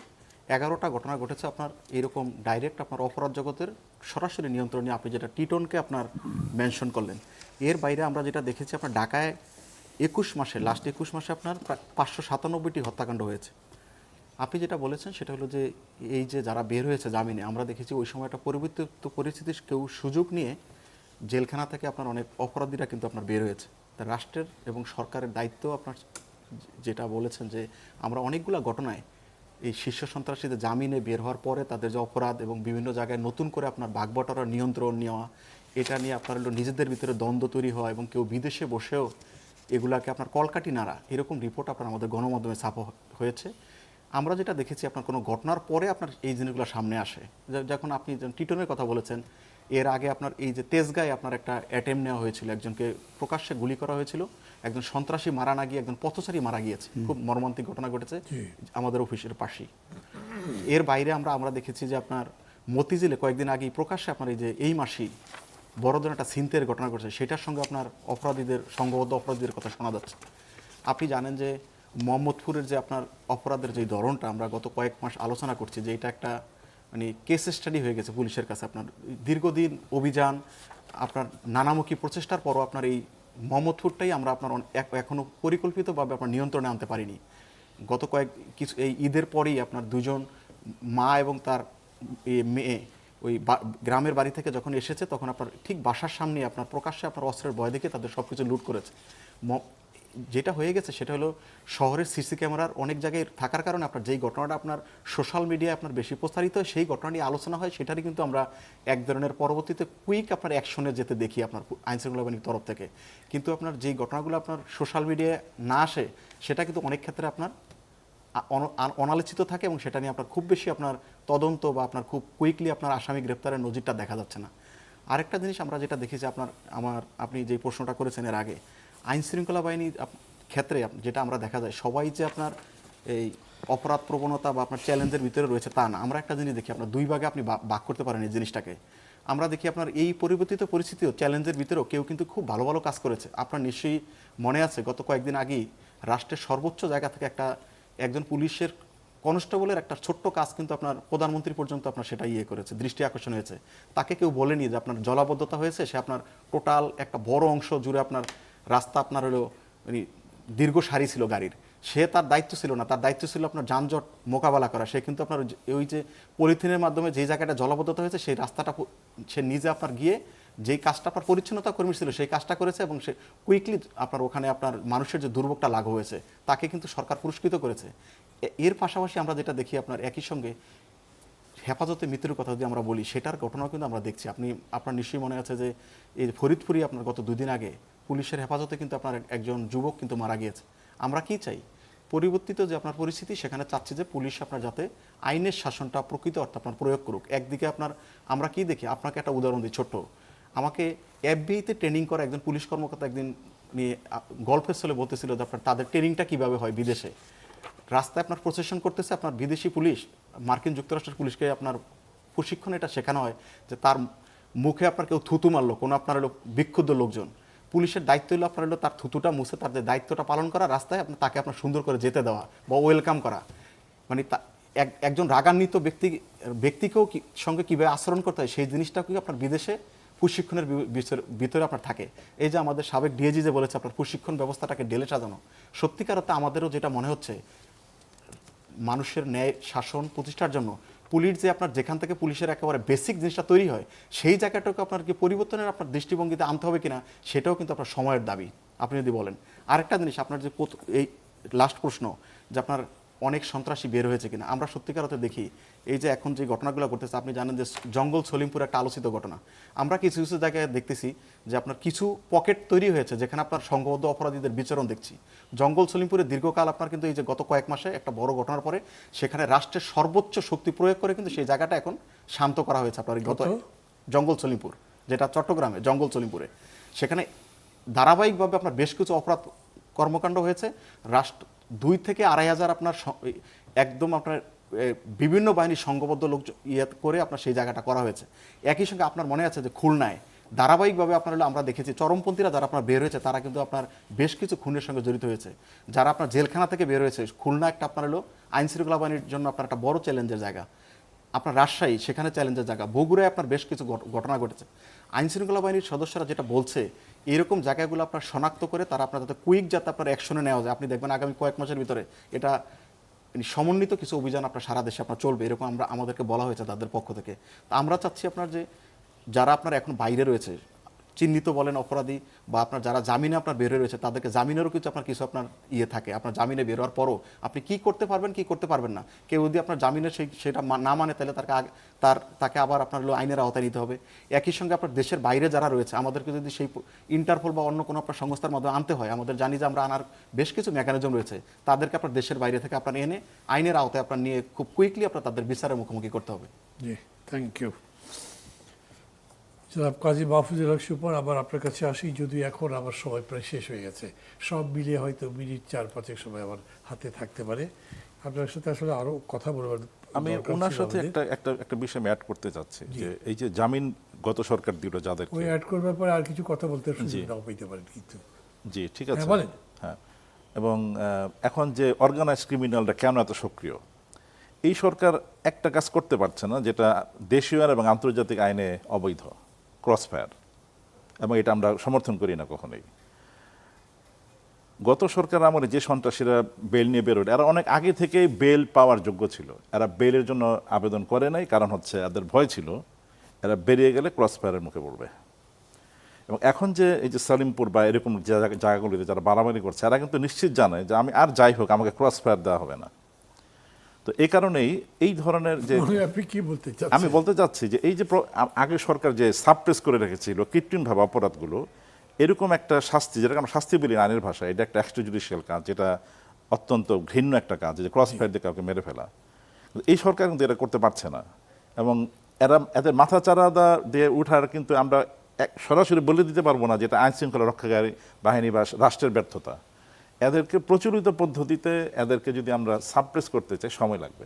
11টা ঘটনা ঘটেছে আপনার এরকম ডাইরেক্ট আপনার অপরাধ জগতের সরাসরি নিয়ন্ত্রণ নিয়ে। আপনি যেটা টিটনকে আপনার মেনশন করলেন, এর বাইরে আমরা যেটা দেখেছি আপনার ঢাকায় 21 মাসে, লাস্ট 21 মাসে আপনার প্রায় 597টি হত্যাকাণ্ড হয়েছে। আপনি যেটা বলেছেন সেটা হলো যে এই যে যারা বের হয়েছে জামিনে, আমরা দেখেছি ওই সময় একটা পরিবর্তিত পরিস্থিতির কেউ সুযোগ নিয়ে জেলখানা থেকে আপনার অনেক অপরাধীরা কিন্তু আপনার বের হয়েছে। তা রাষ্ট্রের এবং সরকারের দায়িত্ব আপনার যেটা বলেছেন যে আমরা অনেকগুলো ঘটনায় এই শীর্ষ সন্ত্রাসীদের জামিনে বের হওয়ার পরে তাদের যে অপরাধ এবং বিভিন্ন জায়গায় নতুন করে আপনার ভাগবটারা নিয়ন্ত্রণ নেওয়া, এটা নিয়ে আপনার হলো নিজেদের ভিতরে দ্বন্দ্ব তৈরি হয় এবং কেউ বিদেশে বসেও এগুলাকে আপনার কলকাঠি নাড়া, এরকম রিপোর্ট আপনার আমাদের গণমাধ্যমে ছাপা হয়েছে। আমরা যেটা দেখেছি আপনার কোনো ঘটনার পরে আপনার এই জিনিসগুলো সামনে আসে। যখন আপনি টিটনের কথা বলেছেন, এর আগে আপনার এই যে তেজগাঁয়ে আপনার একটা অ্যাটেম্প নেওয়া হয়েছিল, একজনকে প্রকাশ্যে গুলি করা হয়েছিল, একজন সন্ত্রাসী মারা না গিয়ে একজন পথচারী মারা গিয়েছে, খুব মর্মান্তিক ঘটনা ঘটেছে আমাদের অফিসের পাশেই। এর বাইরে আমরা দেখেছি যে আপনার মতিঝিলে কয়েকদিন আগেই প্রকাশ্যে আপনার এই মাসেই বড় ধরনের একটা ছিনতাইয়ের ঘটনা ঘটেছে, সেটার সঙ্গে আপনার অপরাধীদের, সংঘবদ্ধ অপরাধীদের কথা শোনা যাচ্ছে। আপনি জানেন যে মোহাম্মদপুরের যে আপনার অপরাধের যে ধরনটা আমরা গত কয়েক মাস আলোচনা করছি, যে এটা একটা মানে কেস স্টাডি হয়ে গেছে পুলিশের কাছে। আপনার দীর্ঘদিন অভিযান, আপনার নানামুখী প্রচেষ্টার পরও আপনার এই মোহাম্মদপুরটাই আমরা আপনার এখনও পরিকল্পিতভাবে আপনার নিয়ন্ত্রণে আনতে পারিনি। গত কিছু এই ঈদের পরেই আপনার দুজন মা এবং তার মেয়ে ওই গ্রামের বাড়ি থেকে যখন এসেছে, তখন আপনার ঠিক বাসার সামনে আপনার প্রকাশ্যে আপনার অস্ত্রের ভয় দেখে তাদের সব কিছু লুট করেছে। যেটা হয়ে গেছে সেটা হলো শহরের সিসি ক্যামেরার অনেক জায়গায় থাকার কারণে আপনার যেই ঘটনাটা আপনার সোশ্যাল মিডিয়ায় আপনার বেশি প্রচারিত হয়, সেই ঘটনা নিয়ে আলোচনা হয়, সেটারই কিন্তু আমরা এক ধরনের পরবর্তীতে কুইক আপনার অ্যাকশনে যেতে দেখি আপনার আইনশৃঙ্খলা বাহিনীর তরফ থেকে। কিন্তু আপনার যেই ঘটনাগুলো আপনার সোশ্যাল মিডিয়ায় না আসে, সেটা কিন্তু অনেক ক্ষেত্রে আপনার অনালোচিত থাকে এবং সেটা নিয়ে আপনার খুব বেশি আপনার তদন্ত বা আপনার খুব কুইকলি আপনার আসামি গ্রেপ্তারের নজিরটা দেখা যাচ্ছে না। আরেকটা জিনিস আমরা যেটা দেখেছি আপনি যে প্রশ্নটা করেছেন এর আগে, আইনশৃঙ্খলা বাহিনীর ক্ষেত্রে যেটা আমরা দেখা যায়, সবাই যে আপনার এই অপরাধ প্রবণতা বা আপনার চ্যালেঞ্জের ভিতরে রয়েছে তা না। আমরা একটা জিনিস দেখি, আপনার দুই ভাগে আপনি ভাগ করতে পারেন এই জিনিসটাকে। আমরা দেখি আপনার এই পরিবর্তিত পরিস্থিতিও চ্যালেঞ্জের ভিতরেও কেউ কিন্তু খুব ভালো ভালো কাজ করেছে। আপনার নিশ্চয়ই মনে আছে গত কয়েকদিন আগেই রাষ্ট্রের সর্বোচ্চ জায়গা থেকে একজন পুলিশের কনস্টেবলের একটা ছোট্ট কাজ কিন্তু আপনার প্রধানমন্ত্রী পর্যন্ত আপনার সেটা করেছে, দৃষ্টি আকর্ষণ হয়েছে। তাকে কেউ বলেনি যে আপনার জলাবদ্ধতা হয়েছে, সে আপনার টোটাল একটা বড় অংশ জুড়ে আপনার রাস্তা আপনার হলো মানে দীর্ঘ সারি ছিল গাড়ির, সে তার দায়িত্ব ছিল না, তার দায়িত্ব ছিল আপনার যানজট মোকাবেলা করা। সে কিন্তু আপনার ওই যে পলিথিনের মাধ্যমে যে জায়গাটা জলাবদ্ধতা হয়েছে সেই রাস্তাটা সে নিজে আপনার গিয়ে যেই কাজটা আপনার পরিচ্ছন্নতা কর্মী ছিল সেই কাজটা করেছে, এবং সে কুইকলি আপনার ওখানে আপনার মানুষের যে দুর্ভোগটা লাঘব হয়েছে তাকে কিন্তু সরকার পুরস্কৃত করেছে। এর পাশাপাশি আমরা যেটা দেখি আপনার একই সঙ্গে হেফাজতে মৃত্যুর কথা যদি আমরা বলি, সেটার ঘটনাও কিন্তু আমরা দেখছি। আপনার নিশ্চয়ই মনে আছে যে এই ফরিদপুরে আপনার গত 2 দিন আগে পুলিশের হেফাজতে কিন্তু আপনার একজন যুবক কিন্তু মারা গিয়েছে। আমরা কি চাই? পরিবর্তিত যে আপনার পরিস্থিতি, সেখানে চাচ্ছি যে পুলিশ আপনার যাতে আইনের শাসনটা প্রকৃত অর্থে আপনার প্রয়োগ করুক। একদিকে আপনার আমরা কি দেখি, আপনাকে একটা উদাহরণ দিই ছোট্ট। আমাকে এফবিআইতে ট্রেনিং করা একজন পুলিশ কর্মকর্তা একদিন নিয়ে গল্পের স্থলে বলতেছিল যে আপনার তাদের ট্রেনিংটা কিভাবে হয় বিদেশে। রাস্তায় আপনার প্রসেশন করতেছে আপনার বিদেশি পুলিশ, মার্কিন যুক্তরাষ্ট্রের পুলিশকে আপনার প্রশিক্ষণ এটা শেখানো হয় যে তার মুখে আপনার কেউ থুতু মারলো, কোনো আপনার হলো বিক্ষুব্ধ লোকজন, পুলিশের দায়িত্ব হলো আপনার হলো তার থুতুটা মুছে তার যে দায়িত্বটা পালন করা, রাস্তায় তাকে আপনার সুন্দর করে যেতে দেওয়া বা ওয়েলকাম করা। মানে একজন রাগান্বিত ব্যক্তিকেও সঙ্গে কীভাবে আচরণ করতে হয় সেই জিনিসটাও কি আপনার বিদেশে প্রশিক্ষণের ভিতরে আপনার থাকে। এই যে আমাদের সাবেক ডিএজি যে বলেছে আপনার প্রশিক্ষণ ব্যবস্থাটাকে ঢেলে সাজানো, সত্যিকার অর্থে আমাদেরও যেটা মনে হচ্ছে মানুষের ন্যায় শাসন প্রতিষ্ঠার জন্য পুলিশ যে আপনার যেখান থেকে পুলিশের একেবারে বেসিক জিনিসটা তৈরি হয় সেই জায়গাটাকে আপনার কি পরিবর্তনের আপনার দৃষ্টিভঙ্গিতে আনতে হবে কিনা, সেটাও কিন্তু আপনার সময়ের দাবি। আপনি যদি বলেন আরেকটা জিনিস, আপনার যে এই লাস্ট প্রশ্ন যে আপনার অনেক সন্ত্রাসী বের হয়েছে কিনা, আমরা সত্যিকার অর্থে দেখি এই যে এখন যে ঘটনাগুলো ঘটতেছে, আপনি জানেন যে জঙ্গল সলিমপুর একটা আলোচিত ঘটনা। আমরা কিছু কিছু জায়গায় দেখতেছি যে আপনার কিছু পকেট তৈরি হয়েছে যেখানে আপনার সংঘবদ্ধ অপরাধীদের বিচরণ দেখছি। জঙ্গল সলিমপুরে দীর্ঘকাল আপনার কিন্তু এই যে গত কয়েক মাসে একটা বড় ঘটনার পরে সেখানে রাষ্ট্রের সর্বোচ্চ শক্তি প্রয়োগ করে কিন্তু সেই জায়গাটা এখন শান্ত করা হয়েছে। আপনার গত জঙ্গল সলিমপুর, যেটা চট্টগ্রামে জঙ্গল সলিমপুরে, সেখানে ধারাবাহিকভাবে আপনার বেশ কিছু অপরাধ কর্মকাণ্ড হয়েছে। রাষ্ট্র 2 থেকে 2.5 হাজার আপনার একদম আপনার বিভিন্ন বাহিনীর সংঘবদ্ধ লোক করে আপনার সেই জায়গাটা করা হয়েছে। একই সঙ্গে আপনার মনে আছে যে খুলনায় ধারাবাহিকভাবে আপনার হলো আমরা দেখেছি চরমপন্থীরা যারা আপনার বের হয়েছে তারা কিন্তু আপনার বেশ কিছু খুনের সঙ্গে জড়িত হয়েছে। যারা আপনার জেলখানা থেকে বের হয়েছে, খুলনা একটা আপনার হলো আইন শৃঙ্খলা বাহিনীর জন্য আপনার একটা বড় চ্যালেঞ্জের জায়গা। আপনার রাজশাহী সেখানে চ্যালেঞ্জের জায়গা, বগুড়ায় আপনার বেশ কিছু ঘটনা ঘটেছে। আইন শৃঙ্খলা বাহিনীর সদস্যরা যেটা বলছে এরকম জায়গাগুলো আপনার শনাক্ত করে তারা আপনার যাতে কুইক যাতে আপনার অ্যাকশনে নেওয়া যায়। আপনি দেখবেন আগামী কয়েক মাসের ভিতরে এটা সমন্বিত কিছু অভিযান আপনার সারা দেশে আপনার চলবে, এরকম আমাদেরকে বলা হয়েছে তাদের পক্ষ থেকে। তা আমরা চাচ্ছি আপনার যে যারা আপনার এখন বাইরে রয়েছে চিহ্নিত বলেন অপরাধী বা আপনার যারা জামিনে আপনার বের হয়ে রয়েছে তাদেরকে জামিনেরও কিছু আপনার কিছু আপনার থাকে। আপনার জামিনে বের হওয়ার পরও আপনি কি করতে পারবেন কি করতে পারবেন না, কেউ যদি আপনার জামিনে সেটা না মানে তাহলে তাকে আবার আপনার আইনের আওতায় নিতে হবে। একই সঙ্গে আপনার দেশের বাইরে যারা রয়েছে আমাদেরকে যদি সেই ইন্টারপোল বা অন্য কোনো আপনার সংস্থার মাধ্যমে আনতে হয়, আমাদের জানি যে আমরা আনার বেশ কিছু মেকানিজম রয়েছে, তাদেরকে আপনার দেশের বাইরে থেকে আপনার এনে আইনের আওতায় আপনার নিয়ে খুব কুইকলি আপনার তাদের বিচারের মুখোমুখি করতে হবে। জি, থ্যাংক ইউ জনাব কাজী মাহফুজুল হক সুপন। আবার আপনার কাছে আসি, যদি এখন আবার সময় প্রায় শেষ হয়ে গেছে, সব মিলিয়ে হয়তো মিনিট 4-5 সময় আমার হাতে থাকতে পারে। আপনার সাথে আসলে আরও কথা বলবার আমি ওনার সাথে একটা বিষয় আমি অ্যাড করতে চাচ্ছি যে এই যে জামিন গত সরকার দিল যাদের, ওই অ্যাড করবার পরে আর কিছু কথা বলতে সুযোগ নাও পেতে পারেন কিন্তু। জি ঠিক আছে, বলেন। হ্যাঁ, এবং এখন যে অর্গানাইজ ক্রিমিনালরা কেন এত সক্রিয়, এই সরকার একটা কাজ করতে পারছে না যেটা দেশীয় এবং আন্তর্জাতিক আইনে অবৈধ, ক্রসফায়ার, এবং এটা আমরা সমর্থন করি না কখনোই। গত সরকার আমলে যে সন্ত্রাসীরা বেল নিয়ে বেরোয় এরা অনেক আগে থেকেই বেল পাওয়ার যোগ্য ছিল, এরা বেলের জন্য আবেদন করে নাই, কারণ হচ্ছে এদের ভয় ছিল এরা বেরিয়ে গেলে ক্রসফায়ারের মুখে পড়বে। এবং এখন যে এই যে সালিমপুর বা এরকম জায়গাগুলিতে যারা বাড়াবাড়ি করছে এরা কিন্তু নিশ্চিত জানে যে আমি আর যাই হোক আমাকে ক্রসফায়ার দেওয়া হবে না। তো এই কারণেই এই ধরনের যে আপনি কি বলতে চাচ্ছেন? আমি বলতে চাচ্ছি যে এই যে আগে সরকার যে সাবপ্রেস করে রেখেছিল কৃত্রিমভাবে অপরাধগুলো, এরকম একটা শাস্তি, যেটাকে আমরা শাস্তি বলি আইনের ভাষায়, এটা একটা এক্সট্রাজুডিশিয়াল কাজ, যেটা অত্যন্ত ঘৃণ্য একটা কাজ, যে ক্রস ফায়ার দিয়ে কাউকে মেরে ফেলা। এই সরকার কিন্তু এটা করতে পারছে না, এবং এদের মাথাচাড়া দিয়ে উঠার কিন্তু আমরা সরাসরি বলে দিতে পারবো না যেটা আইন শৃঙ্খলা রক্ষাকারী বাহিনী বা রাষ্ট্রের ব্যর্থতা। এদেরকে প্রচলিত পদ্ধতিতে এদেরকে যদি আমরা সাবপ্রেস করতে চাই সময় লাগবে,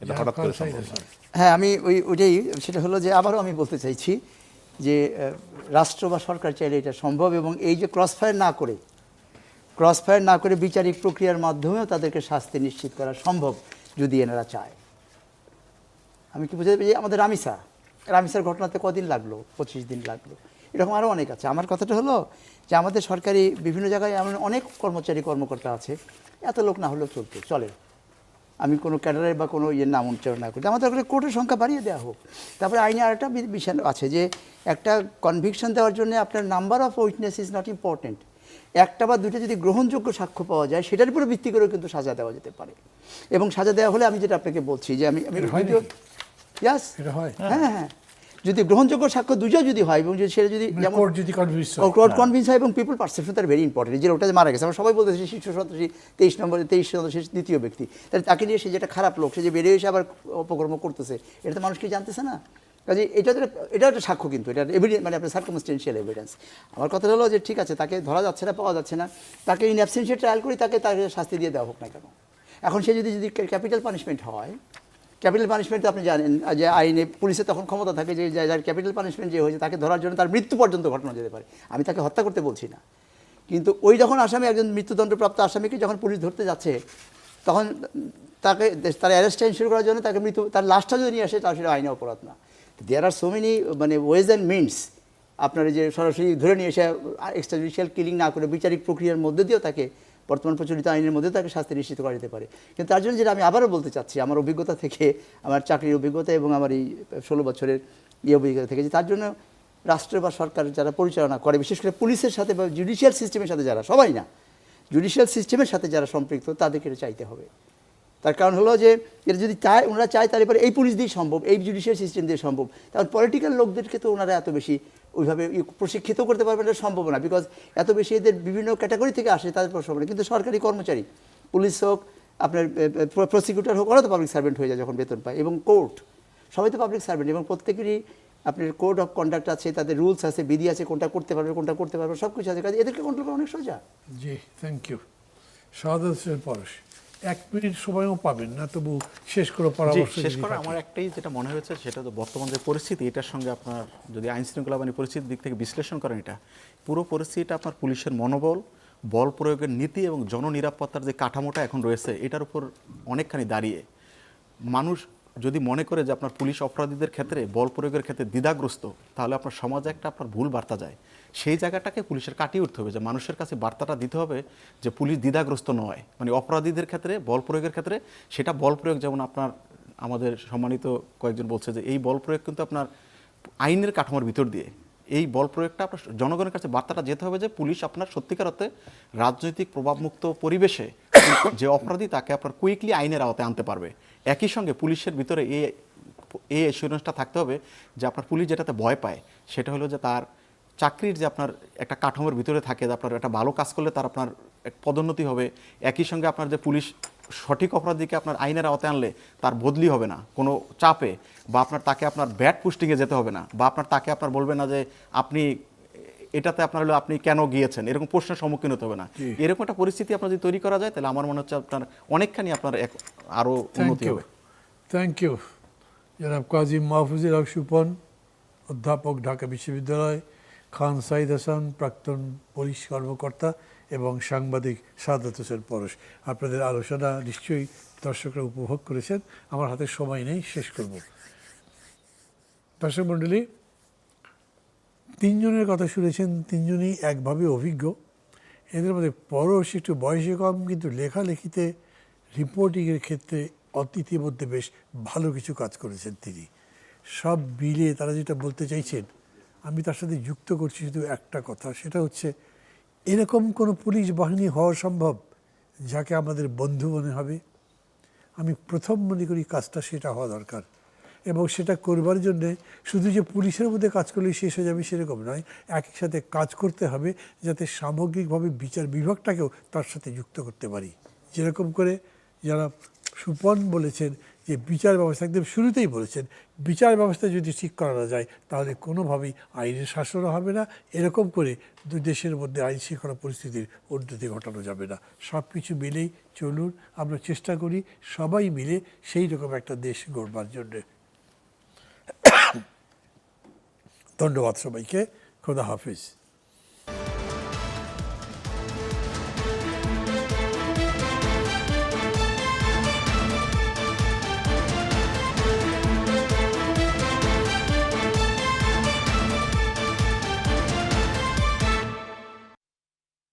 এটা হঠাৎ করে সম্ভব না। হ্যাঁ, আমি ওইটাই, সেটা হলো যে আবারও আমি বলতে চাইছি যে রাষ্ট্র বা সরকার চাইলে এটা সম্ভব, এবং এই যে ক্রসফায়ার না করে বিচারিক প্রক্রিয়ার মাধ্যমেও তাদেরকে শাস্তি নিশ্চিত করা সম্ভব যদি এনারা চায়। আমি কি বুঝতে পারি যে আমাদের রামিসার ঘটনাতে কদিন লাগলো? 25 দিন লাগলো। এরকম আরও অনেক আছে। আমার কথাটা হলো যে আমাদের সরকারি বিভিন্ন জায়গায় এমন অনেক কর্মচারী কর্মকর্তা আছে, এত লোক না হলেও চলে। আমি কোনো ক্যাডারের বা কোনো ইয়ের নাম উচ্চারণ না করি, আমাদের কোর্টের সংখ্যা বাড়িয়ে দেওয়া হোক। তারপরে আইনে আরেকটা বিষয় আছে যে একটা কনভিকশন দেওয়ার জন্য আপনার number of witness is not important. একটা বা দুটো যদি গ্রহণযোগ্য সাক্ষ্য পাওয়া যায় সেটার উপরে ভিত্তি করেও কিন্তু সাজা দেওয়া যেতে পারে। এবং সাজা দেওয়া হলে আমি যেটা আপনাকে বলছি যে আমি ইয়াস, এটা হয় হ্যাঁ, যদি গ্রহণযোগ্য সাক্ষ্য দুটো যদি হয় এবং সেটা যদি যেমন কোর্ট যদি কনভিন্স কোর্ট কনভিন্স হয় এবং পিপল পারসেপশন তার ভেরি ইম্পর্টেন্ট। যে ওটা যে মারা গেছে আমরা সবাই বলতেছি শিশু সন্ত্রাসী 23 নম্বরে 23 সে দ্বিতীয় ব্যক্তি, তাহলে তাকে নিয়ে সে যেটা খারাপ লোক, সে যে বেরিয়ে এসে আবার অপকর্ম করতেছে, এটা তো মানুষ কি জানতেছে না? কাজে এটা একটা সাক্ষ্য, কিন্তু এটা এভিডেন্স মানে আপনার সার্কামস্টেন্সিয়াল এভিডেন্স। আমার কথা হলো যে ঠিক আছে, তাকে ধরা যাচ্ছে না, পাওয়া যাচ্ছে না, তাকে ইন অ্যাবসেন্সিয়া ট্রায়াল করি, তাকে শাস্তি দিয়ে দেওয়া হোক না কেন? এখন সে যদি ক্যাপিটাল পানিশমেন্ট হয়, ক্যাপিটাল পানিশমেন্ট আপনি জানেন যে আইনে পুলিশের তখন ক্ষমতা থাকে যে যার ক্যাপিটাল পানিশমেন্ট যে হয়েছে তাকে ধরার জন্য তার মৃত্যু পর্যন্ত ঘটনা যেতে পারে। আমি তাকে হত্যা করতে বলছি না, কিন্তু ওই যখন আসামি, একজন মৃত্যুদণ্ডপ্রাপ্ত আসামিকে যখন পুলিশ ধরতে যাচ্ছে, তখন তাকে তার অ্যারেস্ট শুরু করার জন্য তাকে তার লাশটা যদি নিয়ে আসে, তার সেটা আইনে অপরাধ না। দেয়ার আর সো মেনি মানে ওয়েজ অ্যান্ড মিনস আপনার যে সরাসরি ধরে নিয়ে এসে এক্সট্রাজুডিশিয়াল কিলিং না করে বিচারিক প্রক্রিয়ার মধ্যে দিয়েও তাকে বর্তমান প্রচলিত আইনের মধ্যে তাকে শাস্তি নিশ্চিত করা যেতে পারে। কিন্তু তার জন্য যেটা আমি আবারও বলতে চাচ্ছি, আমার অভিজ্ঞতা থেকে, আমার চাকরির অভিজ্ঞতা এবং আমার এই 16 বছরের অভিজ্ঞতা থেকে, যে তার জন্য রাষ্ট্র বা সরকার যারা পরিচালনা করে, বিশেষ করে পুলিশের সাথে বা জুডিশিয়াল সিস্টেমের সাথে যারা, সবাই না, জুডিশিয়াল সিস্টেমের সাথে যারা সম্পৃক্ত, তাদেরকে এটা চাইতে হবে। তার কারণ হলো যে এটা যদি ওনারা চায় তাহলে পরে এই পুলিশ দিয়ে সম্ভব, এই জুডিশিয়াল সিস্টেম দিয়ে সম্ভব। কারণ পলিটিক্যাল লোকদেরকে তো ওনারা এত বেশি ওইভাবে প্রশিক্ষিত করতে পারবেন, এটা সম্ভব না, বিকজ এত বেশি এদের বিভিন্ন ক্যাটাগরি থেকে আসে, তাদের সম্ভব না। কিন্তু সরকারি কর্মচারী, পুলিশ হোক, আপনার প্রসিকিউটর হোক, ওরা তো পাবলিক সার্ভেন্ট হয়ে যায় যখন বেতন পায়, এবং কোর্ট, সবাই তো পাবলিক সার্ভেন্ট, এবং প্রত্যেকেরই আপনার কোড অফ কন্ডাক্ট আছে, তাদের রুলস আছে, বিধি আছে, কোনটা করতে পারবে কোনটা করতে পারবে, সব কিছু আছে। কাজে এদেরকে কন্ট্রোল করা অনেক সোজা। জি, thank you. Shahadat Hossain Parash, 1 minute সময়ও পাবেন না, তবু শেষ করে পরামর্শ শেষ করা আমার একটাই যেটা মনে হয়েছে, সেটা তো বর্তমান যে পরিস্থিতি, এটার সঙ্গে আপনার যদি আইন শৃঙ্খলা বাহিনী পরিস্থিতির দিক থেকে বিশ্লেষণ করেন, এটা পুরো পরিস্থিতিটা আপনার পুলিশের মনোবল, বল প্রয়োগের নীতি এবং জননিরাপত্তার যে কাঠামোটা এখন রয়েছে, এটার উপর অনেকখানি দাঁড়িয়ে। মানুষ যদি মনে করে যে আপনার পুলিশ অপরাধীদের ক্ষেত্রে বল প্রয়োগের ক্ষেত্রে দ্বিধাগ্রস্ত, তাহলে আপনার সমাজে একটা আপনার ভুল বার্তা যায়। সেই জায়গাটাকে পুলিশের কাটিয়ে উঠতে হবে, যে মানুষের কাছে বার্তাটা দিতে হবে যে পুলিশ দ্বিধাগ্রস্ত নয়, মানে অপরাধীদের ক্ষেত্রে বল প্রয়োগের ক্ষেত্রে সেটা বল প্রয়োগ, যেমন আপনার আমাদের সম্মানিত কয়েকজন বলছে যে এই বল প্রয়োগ কিন্তু আপনার আইনের কাঠামোর ভিতর দিয়ে, এই বল প্রয়োগটা আপনার জনগণের কাছে বার্তাটা যেতে হবে যে পুলিশ আপনার সত্যিকার অর্থে রাজনৈতিক প্রভাবমুক্ত পরিবেশে যে অপরাধী তাকে আপনার কুইকলি আইনের আওতায় আনতে পারবে। একই সঙ্গে পুলিশের ভিতরে এই অ্যাসিওরেন্সটা থাকতে হবে যে আপনার পুলিশ যেটাতে ভয় পায় সেটা হলো যে তার চাকরির যে আপনার একটা কাঠামোর ভিতরে থাকে, যে আপনার একটা ভালো কাজ করলে তার আপনার পদোন্নতি হবে। একই সঙ্গে আপনার যে পুলিশ সঠিক অপরাধীকে আপনার আইনের আওতায় আনলে তার বদলি হবে না কোনো চাপে, বা আপনার তাকে আপনার ব্যাড পোস্টিংয়ে যেতে হবে না, বা আপনার তাকে আপনার বলবে না যে আপনি এটাতে আপনার হলো আপনি কেন গিয়েছেন, এরকম প্রশ্নের সম্মুখীন হতে হবে না। এরকম একটা পরিস্থিতি আপনার যদি তৈরি করা যায়, তাহলে আমার মনে হচ্ছে আপনার অনেকখানি আপনার আরও উন্নতি হবে। থ্যাংক ইউ জনাব কাজী মাহফুজুল হক সুপন, অধ্যাপক, ঢাকা বিশ্ববিদ্যালয়, খান সাইদ হাসান, প্রাক্তন পুলিশ কর্মকর্তা, এবং সাংবাদিক শাহাদাত হোসেন পরশ। আপনাদের আলোচনা নিশ্চয়ই দর্শকরা উপভোগ করেছেন। আমার হাতে সময় নেই, শেষ করব। দর্শক মণ্ডলী, 3 জনের কথা শুনেছেন, 3 জনই একভাবে অভিজ্ঞ। এদের মধ্যে পরশ একটু বয়সে কম, কিন্তু লেখালেখিতে, রিপোর্টিংয়ের ক্ষেত্রে ইতিমধ্যে বেশ ভালো কিছু কাজ করেছেন তিনি। সব মিলিয়ে তারা যেটা বলতে চাইছেন, আমি তার সাথে যুক্ত করছি শুধু একটা কথা, সেটা হচ্ছে এরকম কোনো পুলিশ বাহিনী হওয়া সম্ভব যাকে আমাদের বন্ধু মনে হবে। আমি প্রথম মনে করি কাজটা সেটা হওয়া দরকার, এবং সেটা করবার জন্যে শুধু যে পুলিশের মধ্যে কাজ করলেই শেষ হয়ে যাবে সেরকম নয়, একই সাথে কাজ করতে হবে যাতে সামগ্রিকভাবে বিচার বিভাগটাকেও তার সাথে যুক্ত করতে পারি। যেরকম করে যারা সুপন বলেছেন যে বিচার ব্যবস্থা, একদম শুরুতেই বলেছেন বিচার ব্যবস্থা যদি ঠিক করা না যায় তাহলে কোনোভাবেই আইনের শাসনও হবে না, এরকম করে দেশের মধ্যে আইন শৃঙ্খলা পরিস্থিতির উন্নতি ঘটানো যাবে না। সব কিছু মিলেই চলুন, আমরা চেষ্টা করি সবাই মিলে সেই রকম একটা দেশ গড়বার জন্যে। ধন্যবাদ সবাইকে, খোদা হাফিজ।